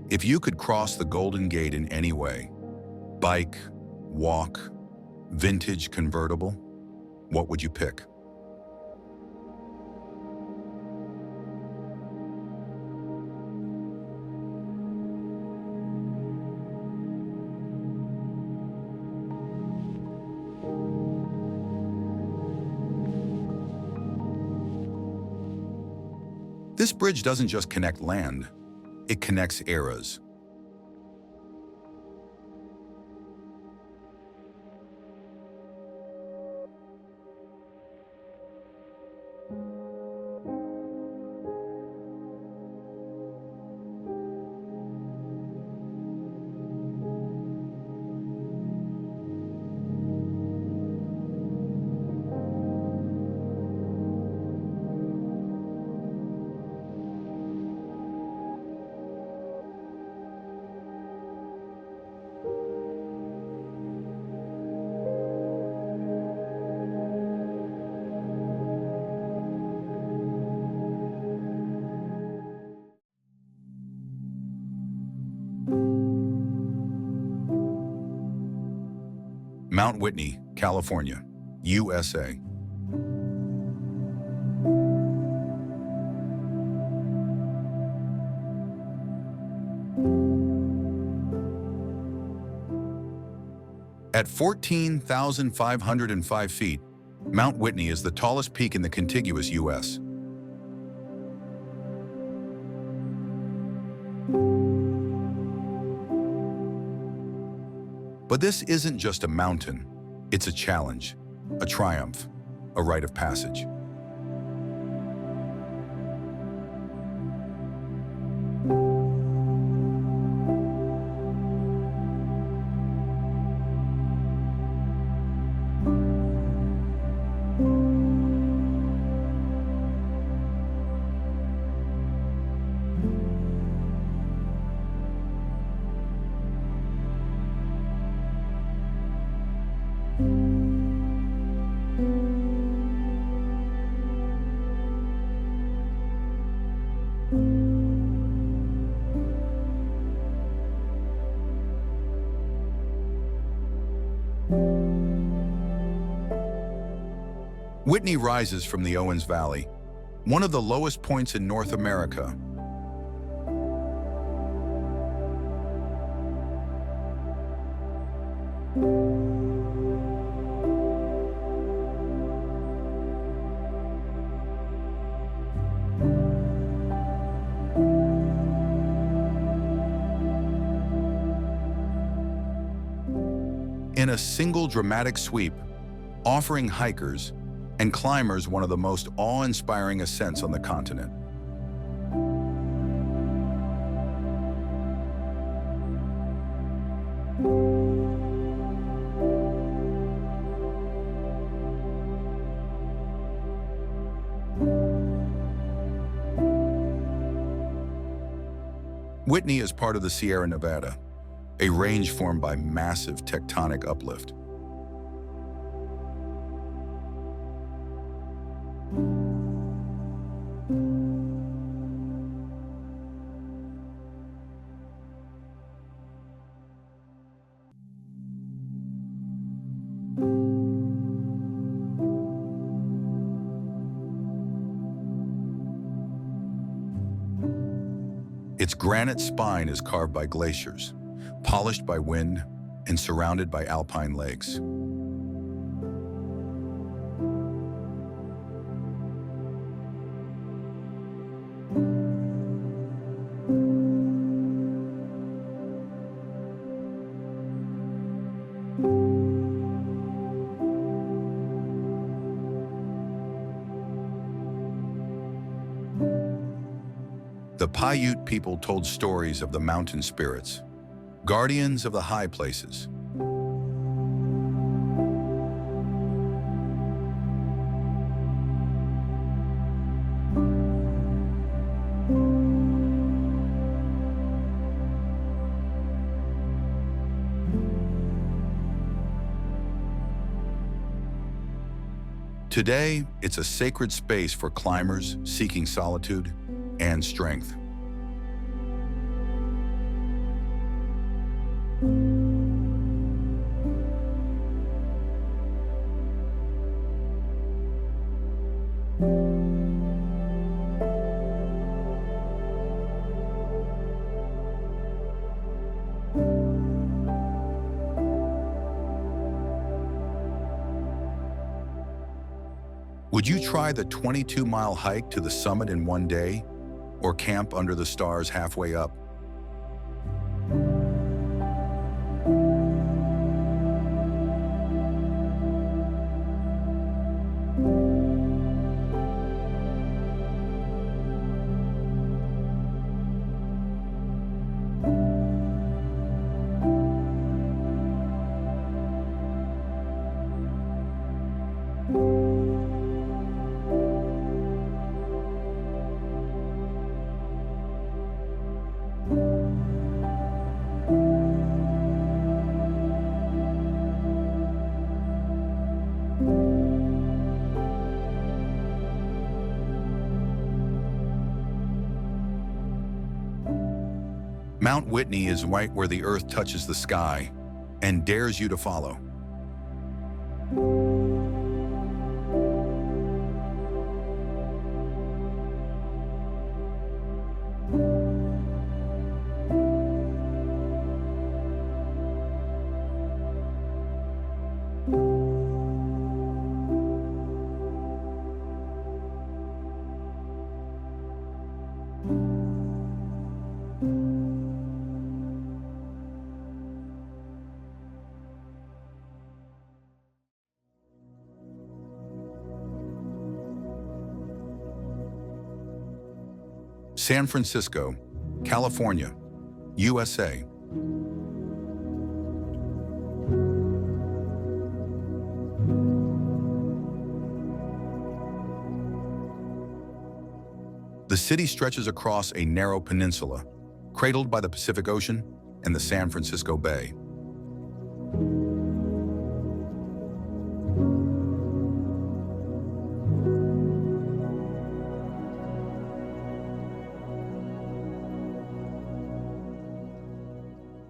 If you could cross the Golden Gate in any way, bike, walk, vintage convertible, what would you pick? This bridge doesn't just connect land, it connects eras. Mount Whitney, California, USA. At 14,505 feet, Mount Whitney is the tallest peak in the contiguous U.S. But this isn't just a mountain, it's a challenge, a triumph, a rite of passage. Whitney rises from the Owens Valley, one of the lowest points in North America. In a single dramatic sweep, offering hikers and climbers one of the most awe-inspiring ascents on the continent. Whitney is part of the Sierra Nevada, a range formed by massive tectonic uplift. Its granite spine is carved by glaciers, polished by wind, and surrounded by alpine lakes. The Paiute people told stories of the mountain spirits, guardians of the high places. Today, it's a sacred space for climbers seeking solitude and strength. Would you try the 22-mile hike to the summit in one day, or camp under the stars halfway up? Mount Whitney is right where the earth touches the sky and dares you to follow. San Francisco, California, USA. The city stretches across a narrow peninsula, cradled by the Pacific Ocean and the San Francisco Bay.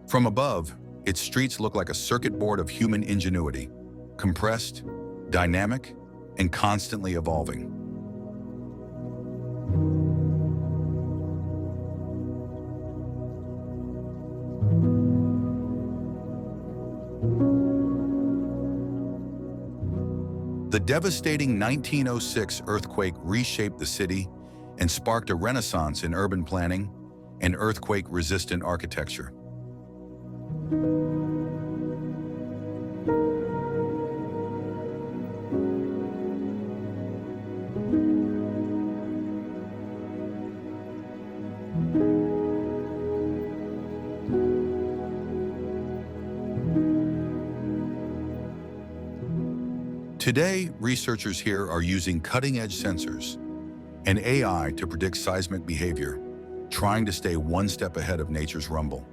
From above, its streets look like a circuit board of human ingenuity, compressed, dynamic, and constantly evolving. The devastating 1906 earthquake reshaped the city and sparked a renaissance in urban planning and earthquake-resistant architecture. Today, researchers here are using cutting-edge sensors and AI to predict seismic behavior, trying to stay one step ahead of nature's rumble.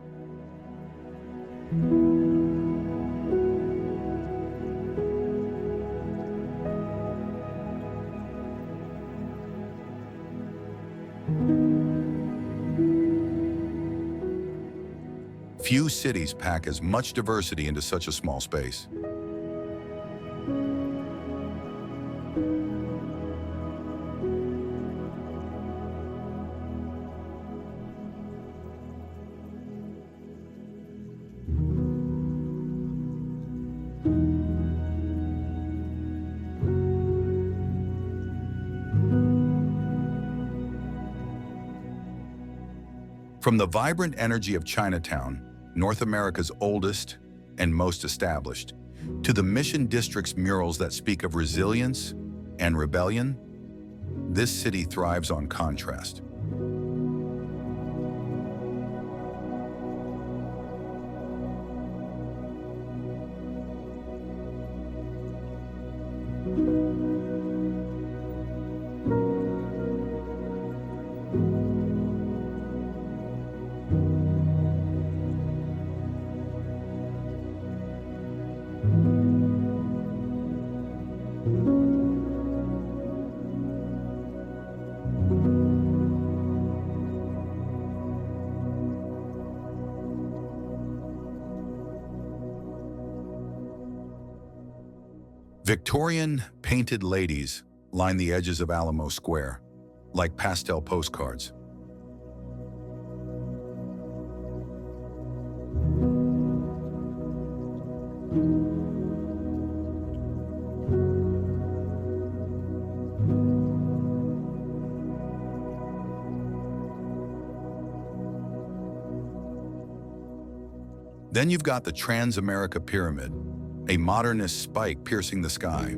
Few cities pack as much diversity into such a small space. From the vibrant energy of Chinatown, North America's oldest and most established, to the Mission District's murals that speak of resilience and rebellion, this city thrives on contrast. Victorian painted ladies line the edges of Alamo Square, like pastel postcards. Then you've got the Trans-America Pyramid, a modernist spike piercing the sky.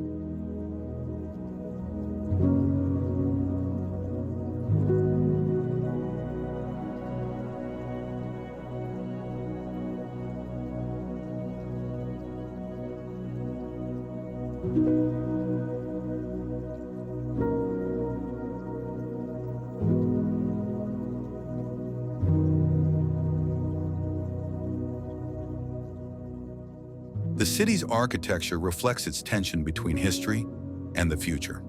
The city's architecture reflects its tension between history and the future.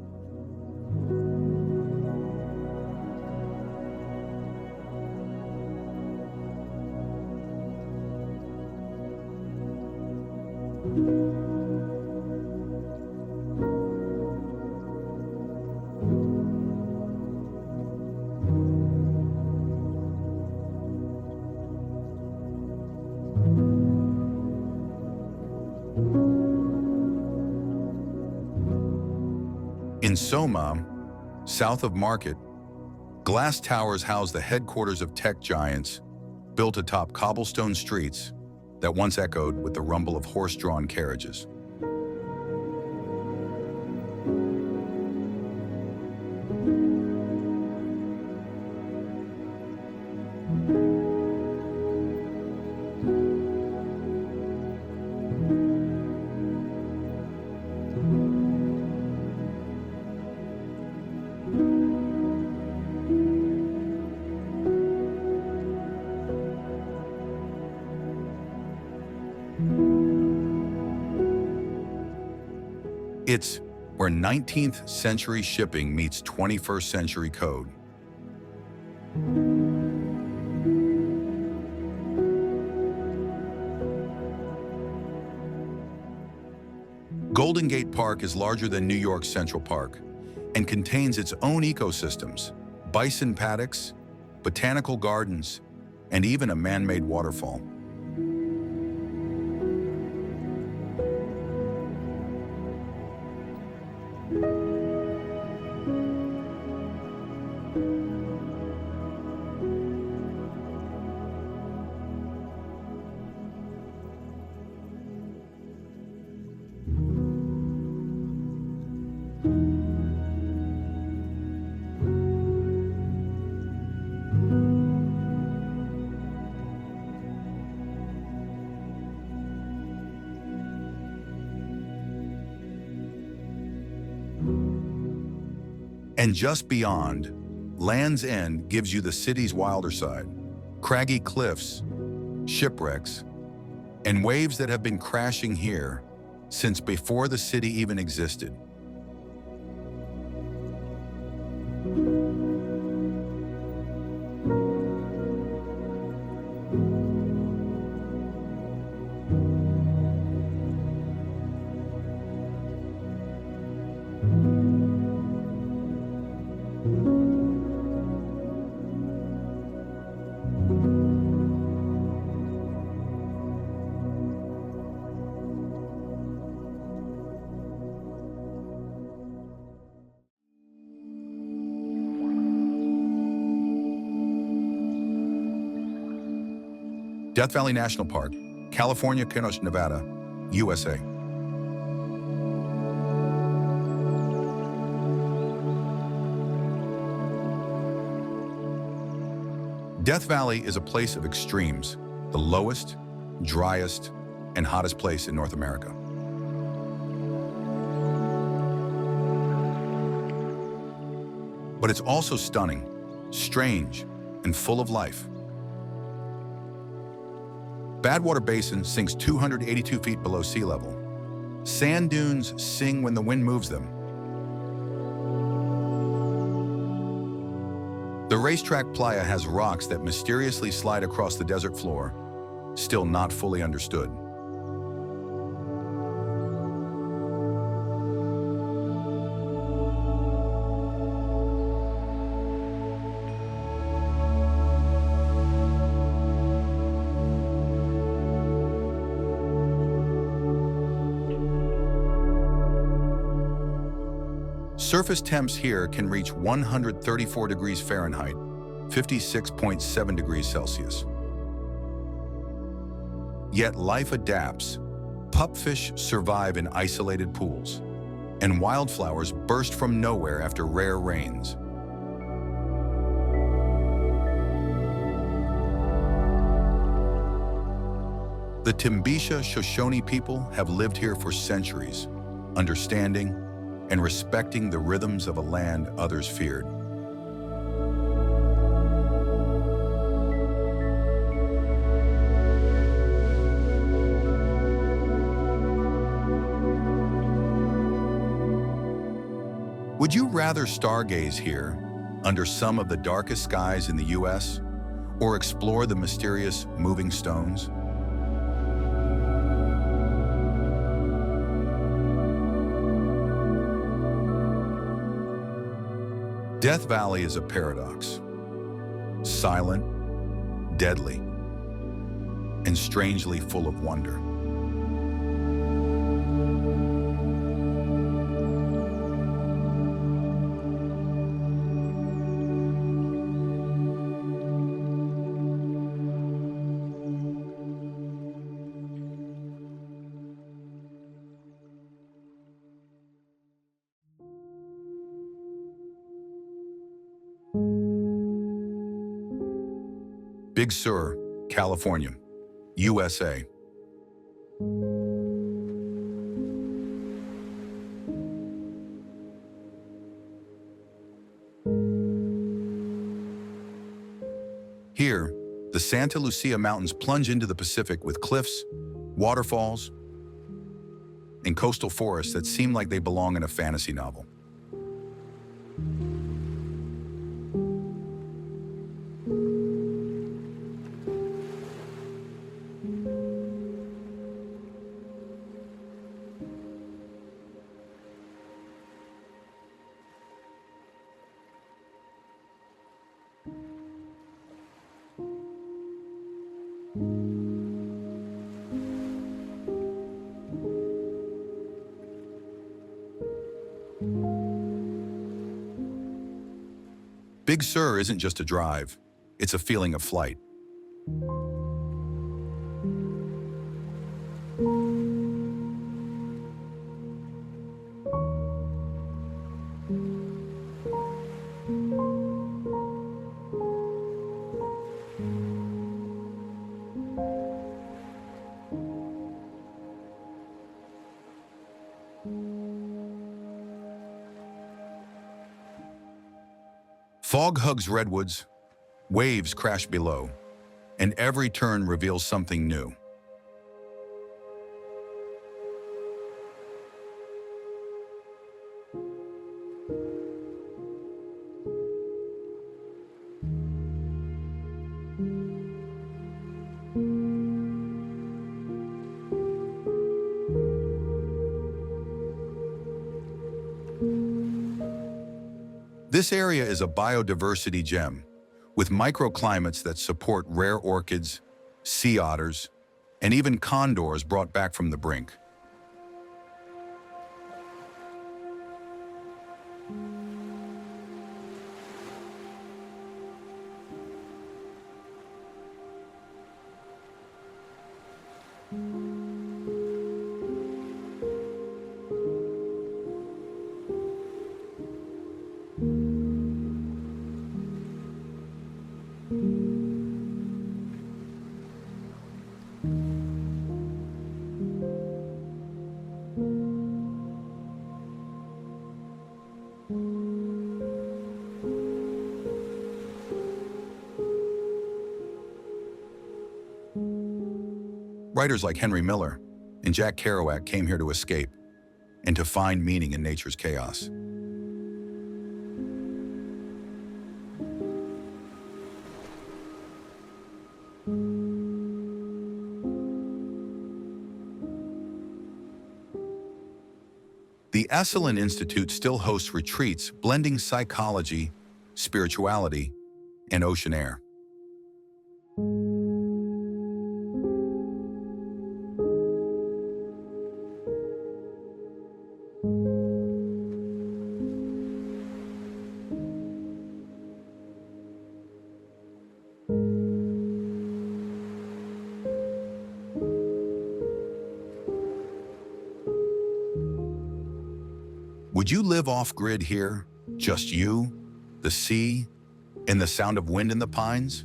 In Soma, south of Market, glass towers house the headquarters of tech giants, built atop cobblestone streets that once echoed with the rumble of horse-drawn carriages. It's where 19th century shipping meets 21st century code. Golden Gate Park is larger than New York's Central Park and contains its own ecosystems, bison paddocks, botanical gardens, and even a man-made waterfall. And just beyond, Land's End gives you the city's wilder side, craggy cliffs, shipwrecks, and waves that have been crashing here since before the city even existed. Death Valley National Park, California, Cappadocia, Nevada, USA. Death Valley is a place of extremes, the lowest, driest, and hottest place in North America. But it's also stunning, strange, and full of life. Badwater Basin sinks 282 feet below sea level. Sand dunes sing when the wind moves them. The racetrack playa has rocks that mysteriously slide across the desert floor, still not fully understood. Surface temps here can reach 134 degrees Fahrenheit, 56.7 degrees Celsius. Yet life adapts. Pupfish survive in isolated pools, and wildflowers burst from nowhere after rare rains. The Timbisha Shoshone people have lived here for centuries, understanding and respecting the rhythms of a land others feared. Would you rather stargaze here, under some of the darkest skies in the US, or explore the mysterious moving stones? Death Valley is a paradox. Silent, deadly, and strangely full of wonder. Big Sur, California, USA. Here, the Santa Lucia Mountains plunge into the Pacific with cliffs, waterfalls, and coastal forests that seem like they belong in a fantasy novel. Big Sur isn't just a drive, it's a feeling of flight. Fog hugs redwoods, waves crash below, and every turn reveals something new. This area is a biodiversity gem, with microclimates that support rare orchids, sea otters, and even condors brought back from the brink. Writers like Henry Miller and Jack Kerouac came here to escape and to find meaning in nature's chaos. The Esalen Institute still hosts retreats blending psychology, spirituality, and ocean air. Would you live off-grid here? Just you, the sea, and the sound of wind in the pines?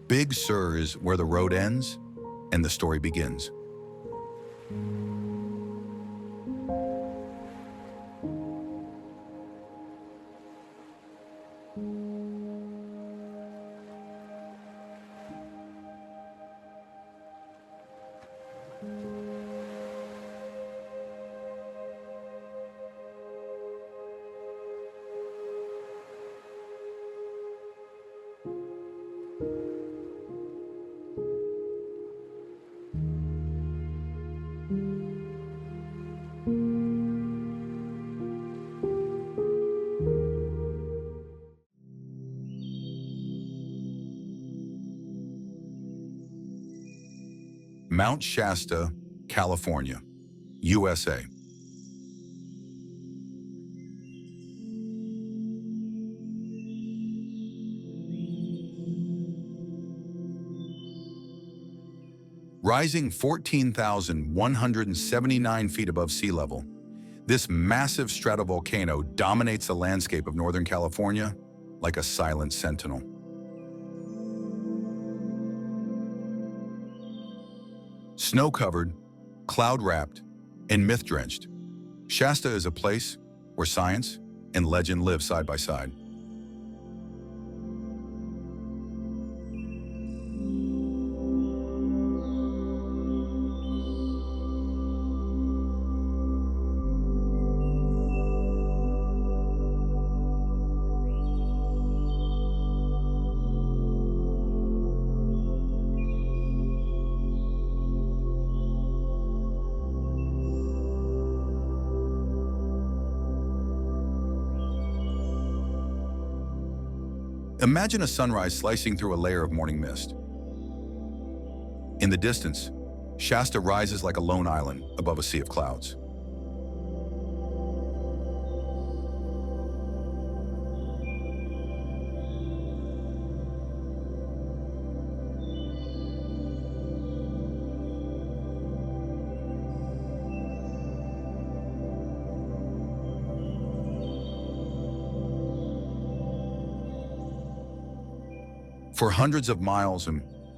Big Sur is where the road ends and the story begins. Mount Shasta, California, USA. Rising 14,179 feet above sea level, this massive stratovolcano dominates the landscape of Northern California like a silent sentinel. Snow-covered, cloud-wrapped, and myth-drenched, Shasta is a place where science and legend live side by side. Imagine a sunrise slicing through a layer of morning mist. In the distance, Shasta rises like a lone island above a sea of clouds. For hundreds of miles,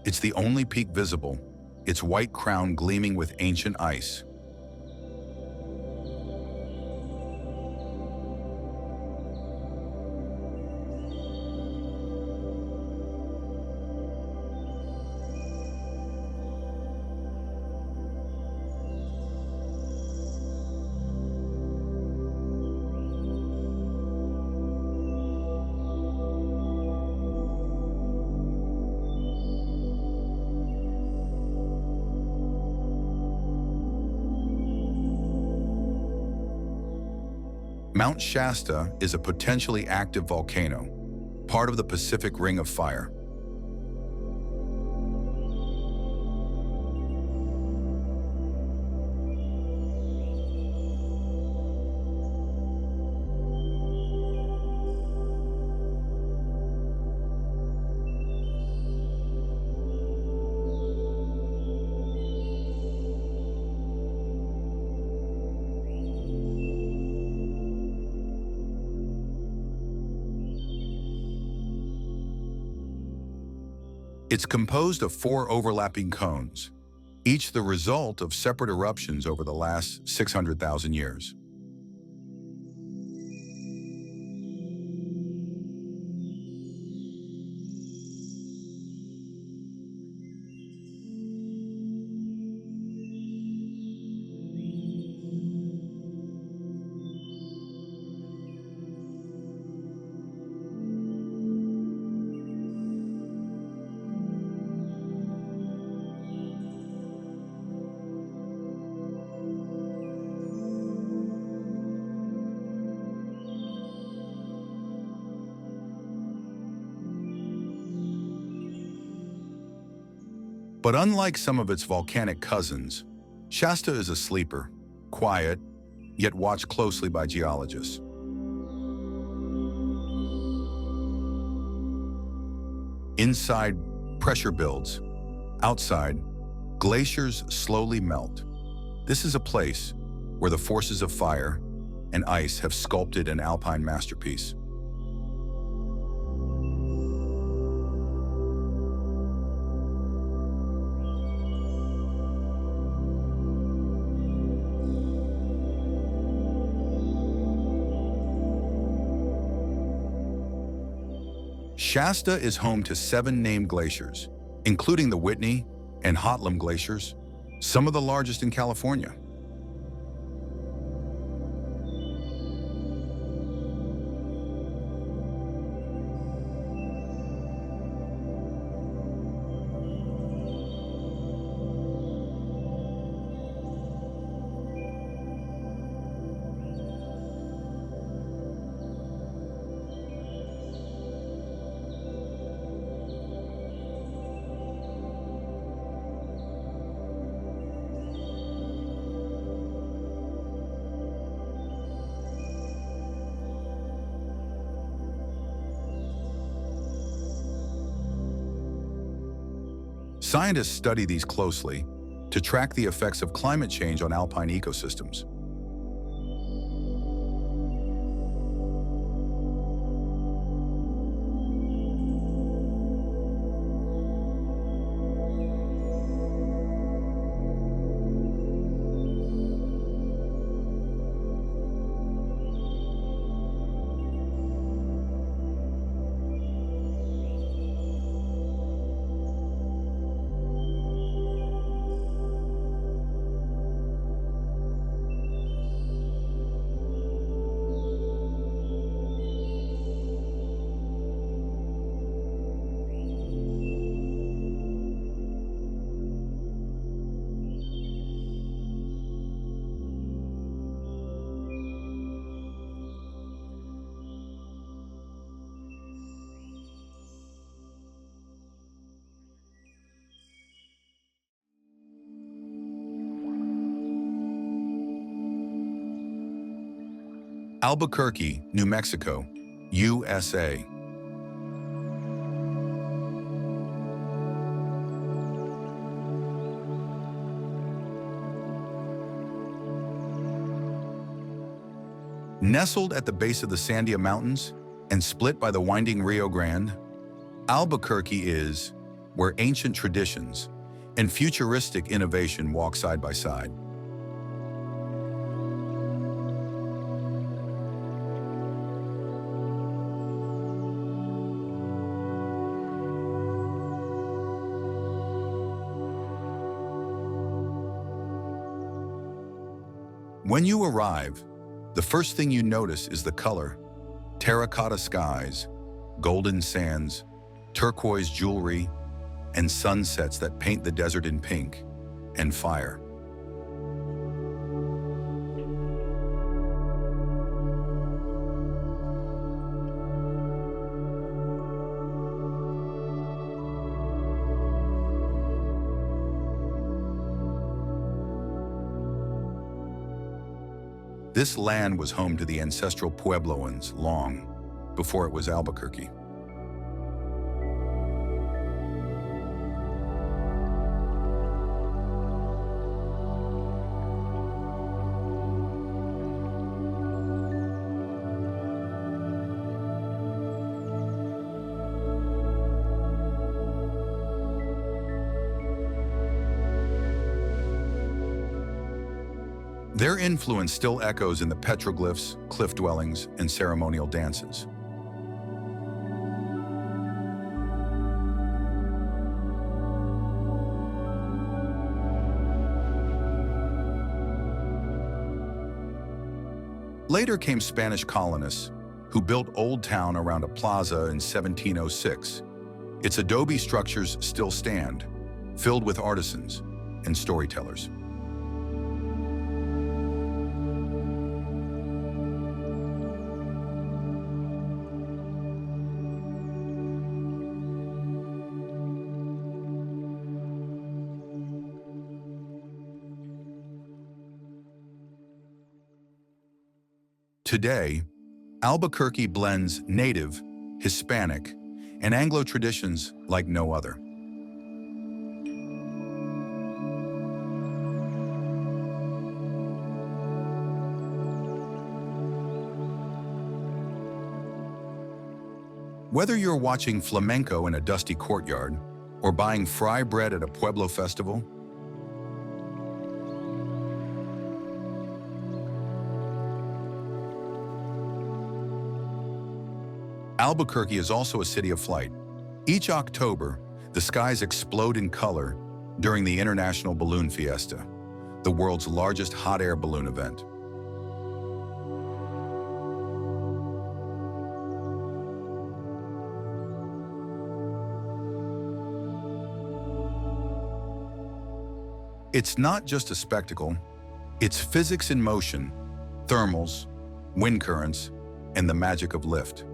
it's the only peak visible, its white crown gleaming with ancient ice. Mount Shasta is a potentially active volcano, part of the Pacific Ring of Fire. It's composed of 4 overlapping cones, each the result of separate eruptions over the last 600,000 years. But unlike some of its volcanic cousins, Shasta is a sleeper, quiet, yet watched closely by geologists. Inside, pressure builds. Outside, glaciers slowly melt. This is a place where the forces of fire and ice have sculpted an alpine masterpiece. Shasta is home to 7 named glaciers, including the Whitney and Hotlam glaciers, some of the largest in California. Scientists study these closely to track the effects of climate change on alpine ecosystems. Albuquerque, New Mexico, USA. Nestled at the base of the Sandia Mountains and split by the winding Rio Grande, Albuquerque is where ancient traditions and futuristic innovation walk side by side. When you arrive, the first thing you notice is the color: terracotta skies, golden sands, turquoise jewelry, and sunsets that paint the desert in pink and fire. This land was home to the ancestral Puebloans long before it was Albuquerque. Their influence still echoes in the petroglyphs, cliff dwellings, and ceremonial dances. Later came Spanish colonists who built Old Town around a plaza in 1706. Its adobe structures still stand, filled with artisans and storytellers. Today, Albuquerque blends native, Hispanic, and Anglo traditions like no other. Whether you're watching flamenco in a dusty courtyard or buying fry bread at a Pueblo festival, Albuquerque is also a city of flight. Each October, the skies explode in color during the International Balloon Fiesta, the world's largest hot air balloon event. It's not just a spectacle, it's physics in motion, thermals, wind currents, and the magic of lift.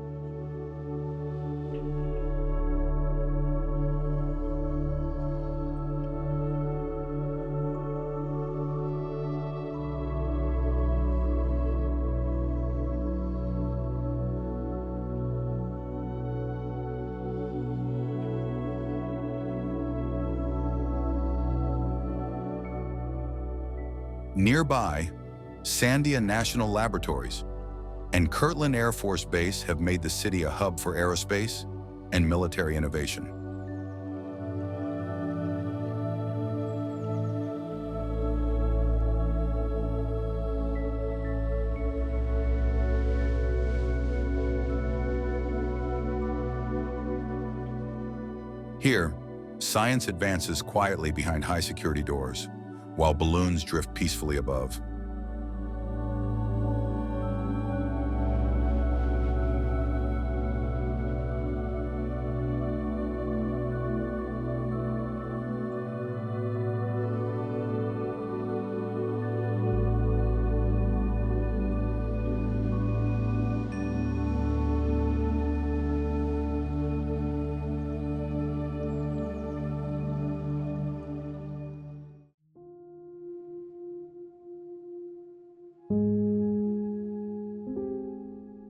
Nearby, Sandia National Laboratories and Kirtland Air Force Base have made the city a hub for aerospace and military innovation. Here, science advances quietly behind high-security doors, while balloons drift peacefully above.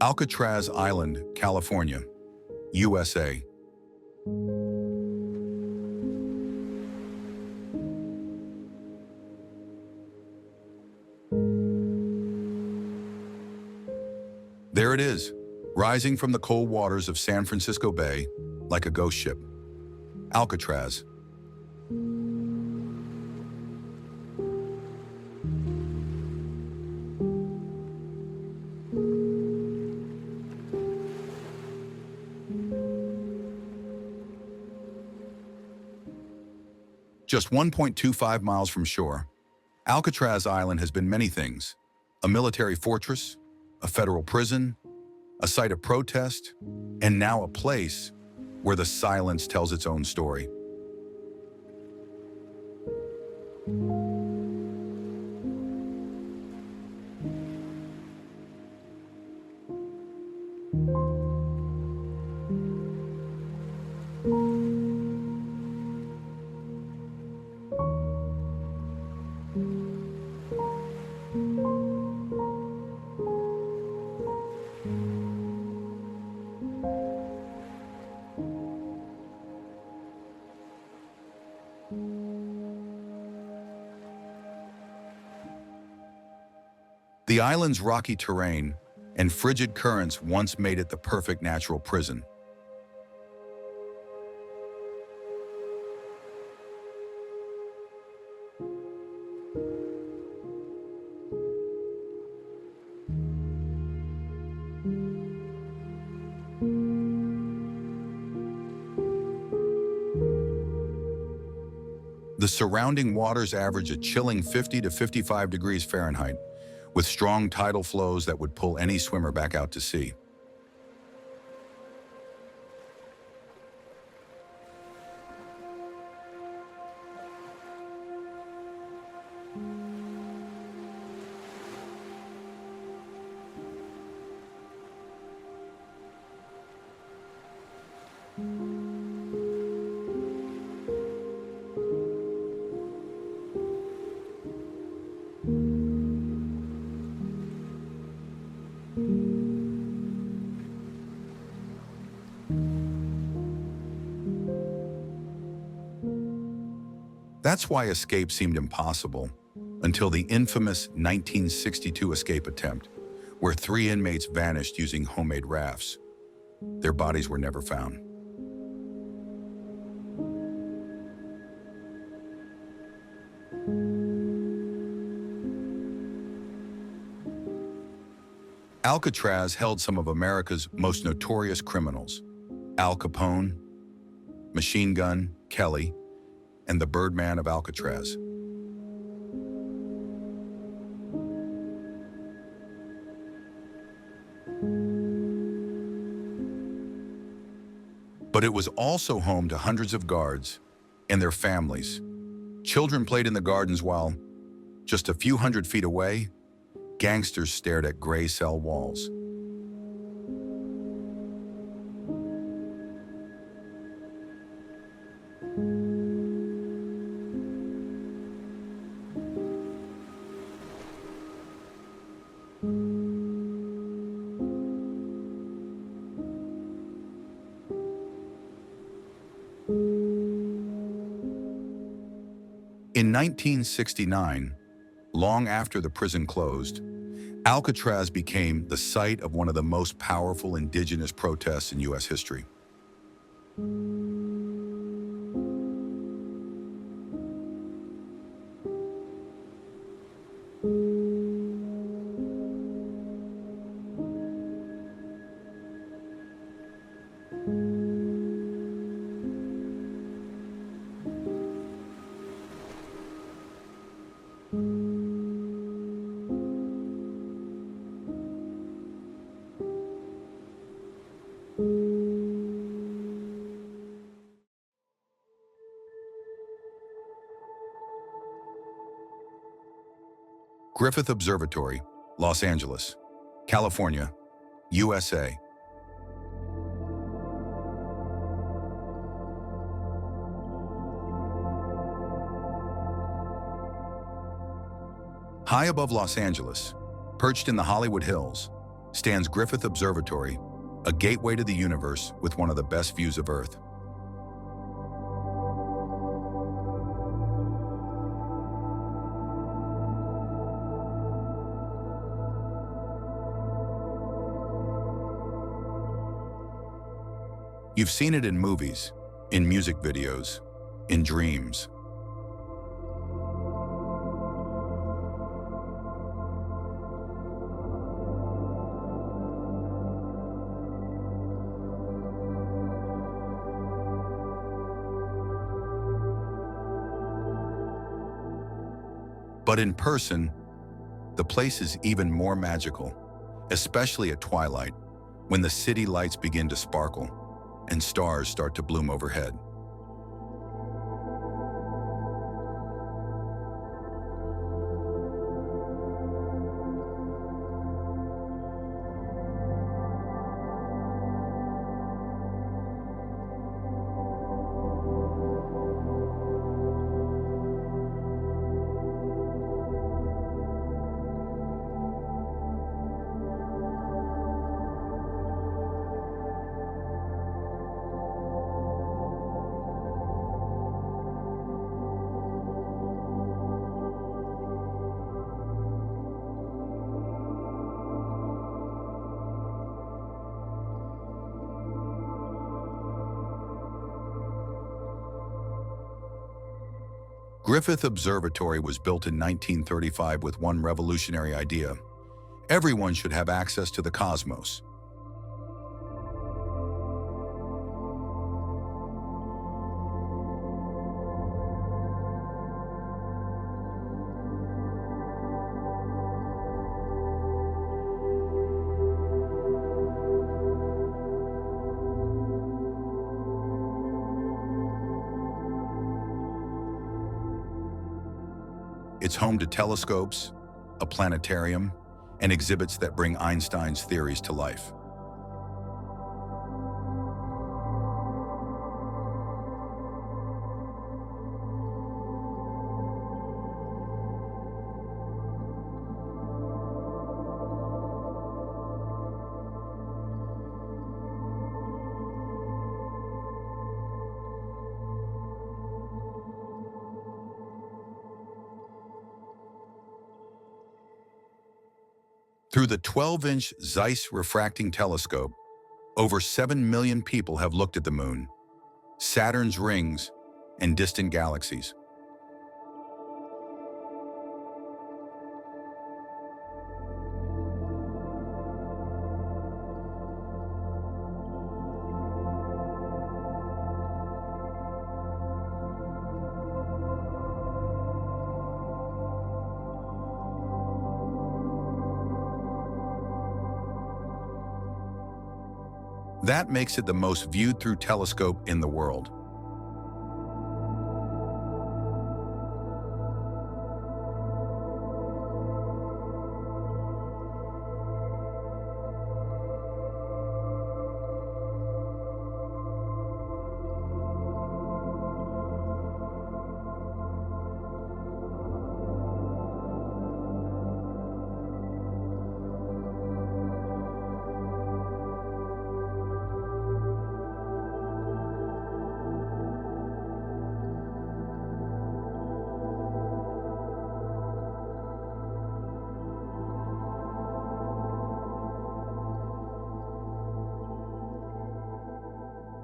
Alcatraz Island, California, USA. There it is, rising from the cold waters of San Francisco Bay like a ghost ship. Alcatraz. Just 1.25 miles from shore, Alcatraz Island has been many things: a military fortress, a federal prison, a site of protest, and now a place where the silence tells its own story. The island's rocky terrain and frigid currents once made it the perfect natural prison. The surrounding waters average a chilling 50 to 55 degrees Fahrenheit, with strong tidal flows that would pull any swimmer back out to sea. That's why escape seemed impossible until the infamous 1962 escape attempt, where 3 inmates vanished using homemade rafts. Their bodies were never found. Alcatraz held some of America's most notorious criminals: Al Capone, Machine Gun Kelly, and the Birdman of Alcatraz. But it was also home to hundreds of guards and their families. Children played in the gardens while, just a few hundred feet away, gangsters stared at gray cell walls. In 1969, long after the prison closed, Alcatraz became the site of one of the most powerful indigenous protests in U.S. history. Griffith Observatory, Los Angeles, California, USA. High above Los Angeles, perched in the Hollywood Hills, stands Griffith Observatory, a gateway to the universe with one of the best views of Earth. You've seen it in movies, in music videos, in dreams. But in person, the place is even more magical, especially at twilight, when the city lights begin to sparkle and stars start to bloom overhead. Griffith Observatory was built in 1935 with one revolutionary idea: everyone should have access to the cosmos. It's home to telescopes, a planetarium, and exhibits that bring Einstein's theories to life. Through the 12-inch Zeiss refracting telescope, over 7 million people have looked at the moon, Saturn's rings, and distant galaxies. That makes it the most viewed through telescope in the world.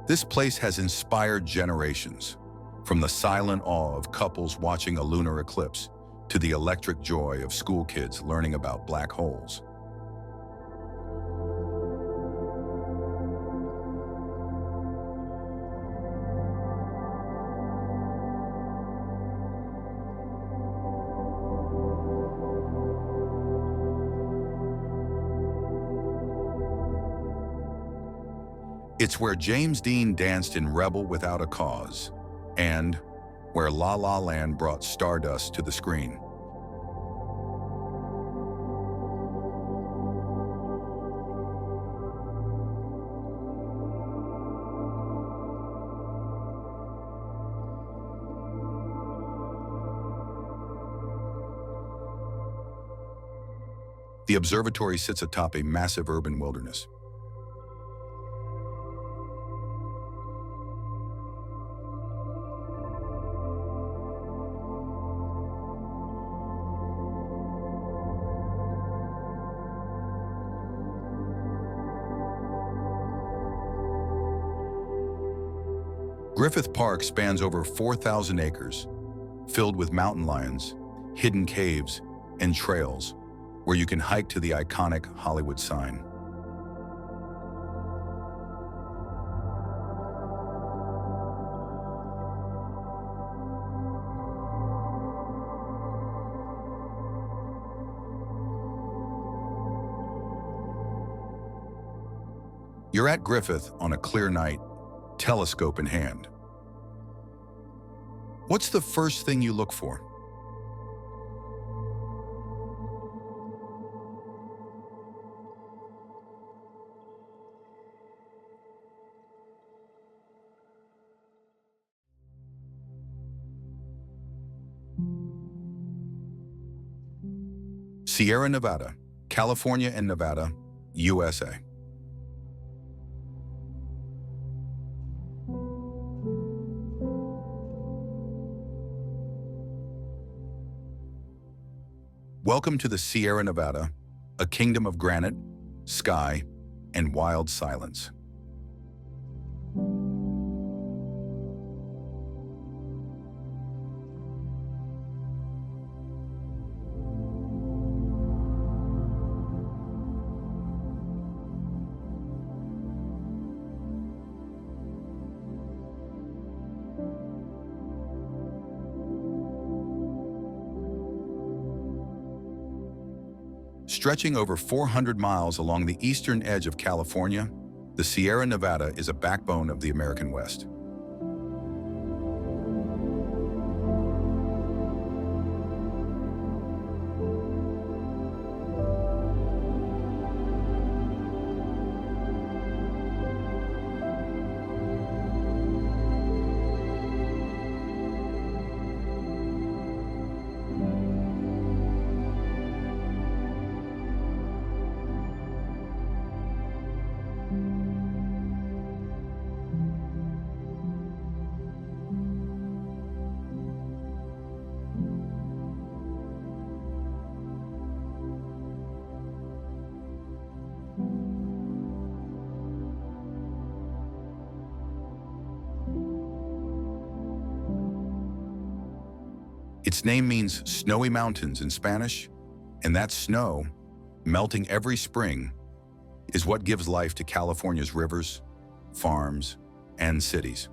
This place has inspired generations, from the silent awe of couples watching a lunar eclipse to the electric joy of school kids learning about black holes. It's where James Dean danced in Rebel Without a Cause, and where La La Land brought stardust to the screen. The observatory sits atop a massive urban wilderness. Griffith Park spans over 4,000 acres, filled with mountain lions, hidden caves, and trails where you can hike to the iconic Hollywood sign. You're at Griffith on a clear night, telescope in hand. What's the first thing you look for? Sierra Nevada, California and Nevada, USA. Welcome to the Sierra Nevada, a kingdom of granite, sky, and wild silence. Stretching over 400 miles along the eastern edge of California, the Sierra Nevada is a backbone of the American West. Its name means snowy mountains in Spanish, and that snow, melting every spring, is what gives life to California's rivers, farms, and cities.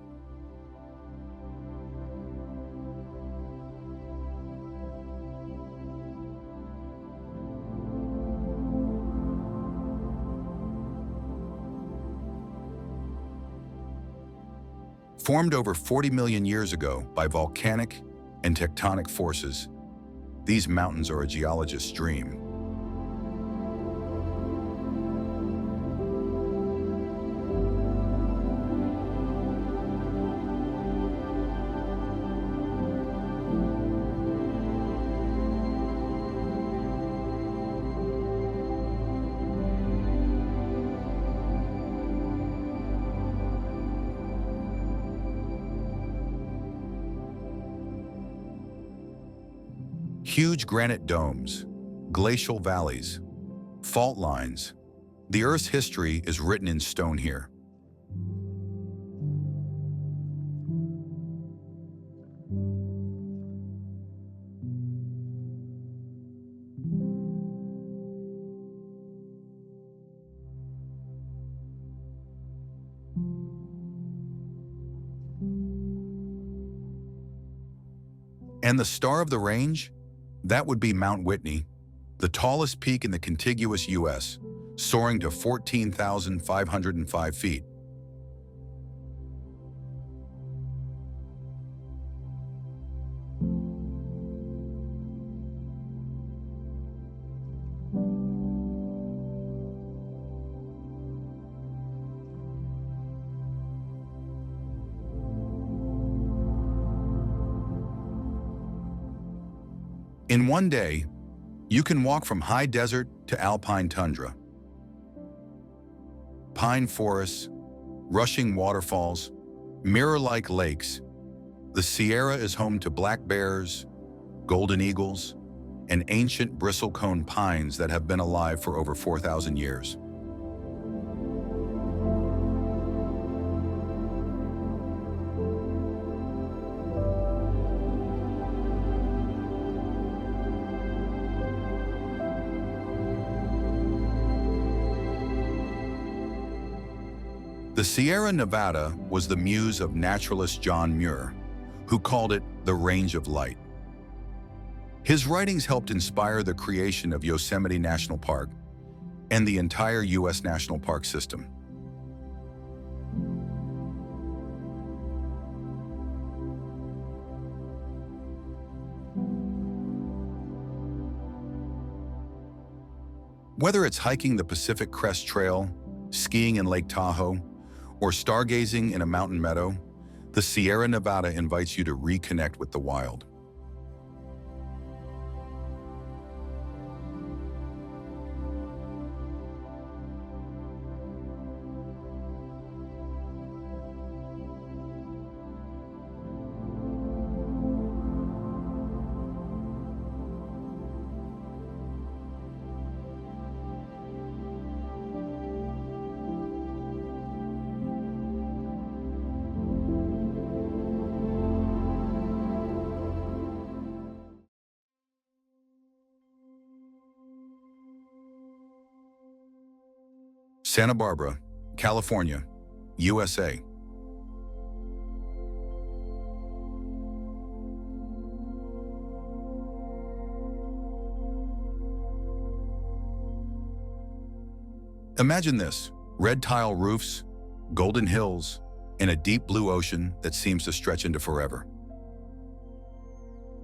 Formed over 40 million years ago by volcanic and tectonic forces, these mountains are a geologist's dream. Huge granite domes, glacial valleys, fault lines. The Earth's history is written in stone here. And the star of the range? That would be Mount Whitney, the tallest peak in the contiguous U.S., soaring to 14,505 feet. In one day, You can walk from high desert to alpine tundra. Pine forests, rushing waterfalls, mirror-like lakes. The Sierra is home to black bears, golden eagles, and ancient bristlecone pines that have been alive for over 4,000 years. The Sierra Nevada was the muse of naturalist John Muir, who called it the Range of Light. His writings helped inspire the creation of Yosemite National Park and the entire U.S. national park system. Whether it's hiking the Pacific Crest Trail, skiing in Lake Tahoe, or stargazing in a mountain meadow, the Sierra Nevada invites you to reconnect with the wild. Santa Barbara, California, USA. Imagine this: red tile roofs, golden hills, and a deep blue ocean that seems to stretch into forever.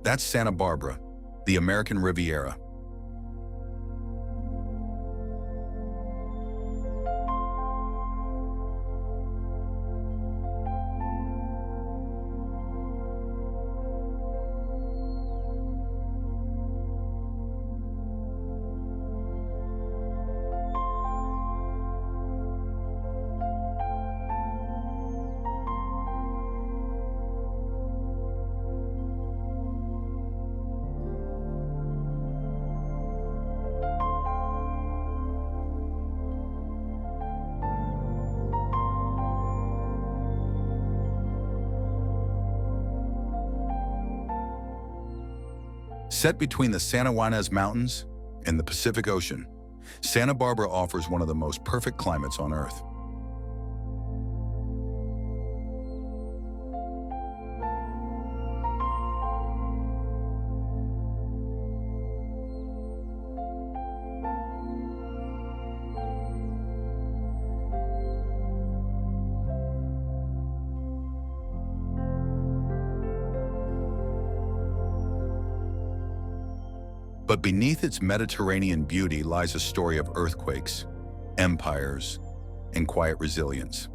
That's Santa Barbara, the American Riviera. Set between the Santa Ynez Mountains and the Pacific Ocean, Santa Barbara offers one of the most perfect climates on Earth. But beneath its Mediterranean beauty lies a story of earthquakes, empires, and quiet resilience.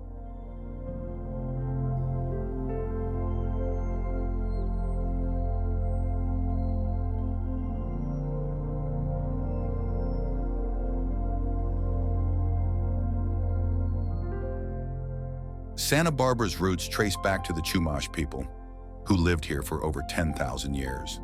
Santa Barbara's roots trace back to the Chumash people, who lived here for over 10,000 years.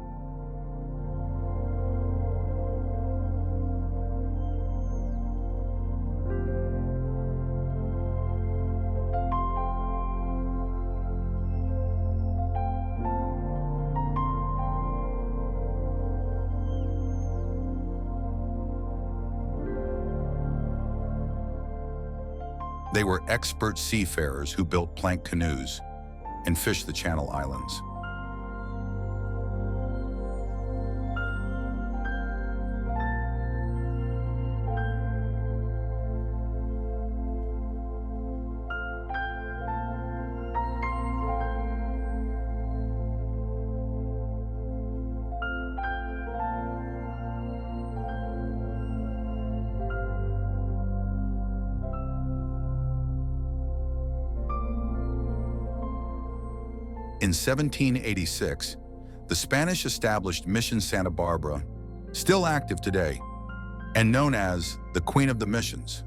They were expert seafarers who built plank canoes and fished the Channel Islands. In 1786, the Spanish established Mission Santa Barbara still active today, and known as the Queen of the Missions.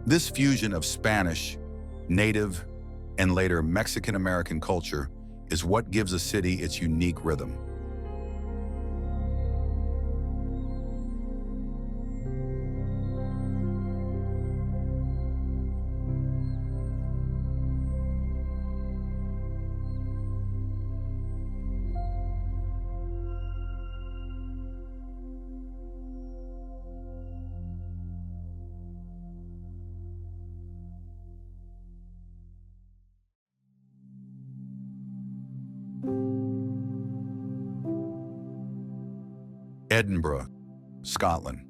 This fusion of Spanish, Native, and later Mexican-American culture is what gives a city its unique rhythm. Edinburgh, Scotland.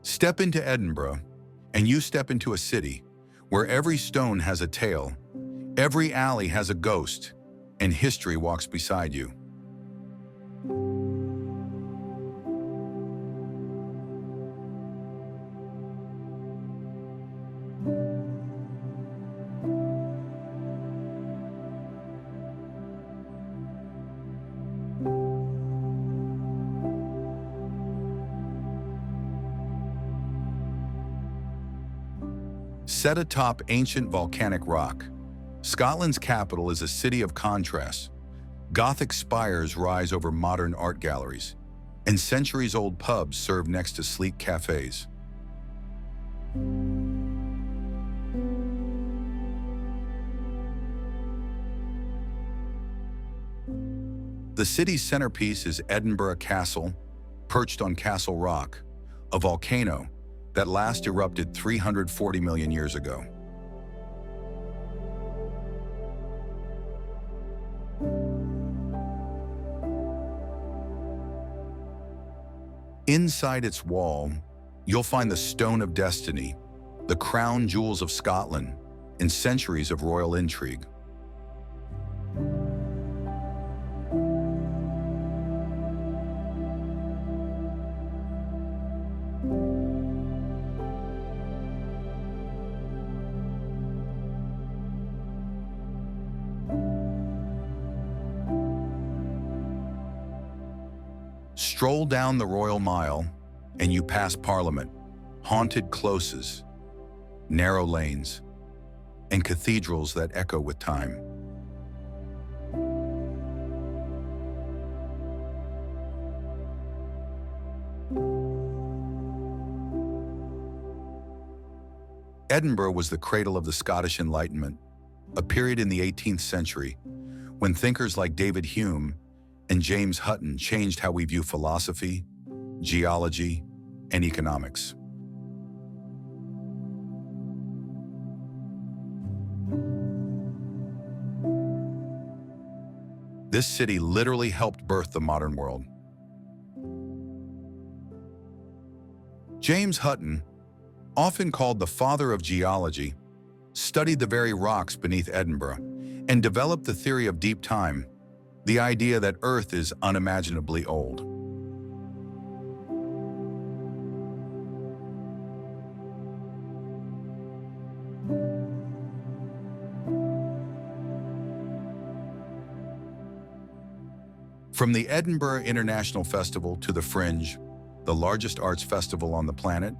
Step into Edinburgh, and you step into a city where every stone has a tale, every alley has a ghost, and history walks beside you. Set atop ancient volcanic rock, Scotland's capital is a city of contrasts. Gothic spires rise over modern art galleries, and centuries-old pubs serve next to sleek cafes. The city's centerpiece is Edinburgh Castle, perched on Castle Rock, a volcano that last erupted 340 million years ago. Inside its wall, you'll find the Stone of Destiny, the crown jewels of Scotland, and centuries of royal intrigue. Stroll down the Royal Mile, and you pass Parliament, haunted closes, narrow lanes, and cathedrals that echo with time. Edinburgh was the cradle of the Scottish Enlightenment, a period in the 18th century when thinkers like David Hume and James Hutton changed how we view philosophy, geology, and economics. This city literally helped birth the modern world. James Hutton, often called the father of geology, studied the very rocks beneath Edinburgh and developed the theory of deep time, the idea that Earth is unimaginably old. From the Edinburgh International Festival to the Fringe, the largest arts festival on the planet,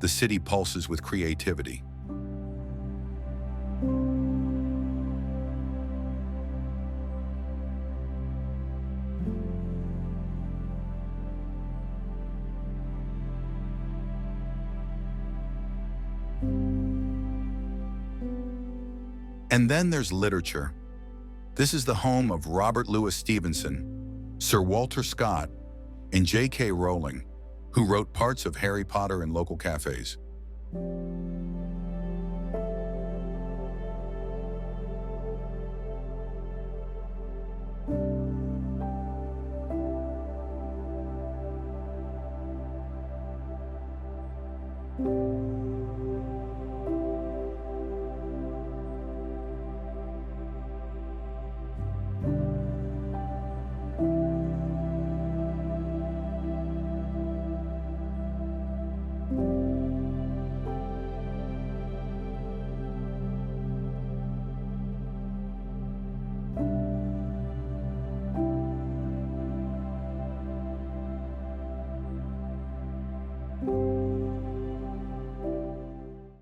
the city pulses with creativity. And then there's literature. This is the home of Robert Louis Stevenson, Sir Walter Scott, and J.K. Rowling, who wrote parts of Harry Potter in local cafes.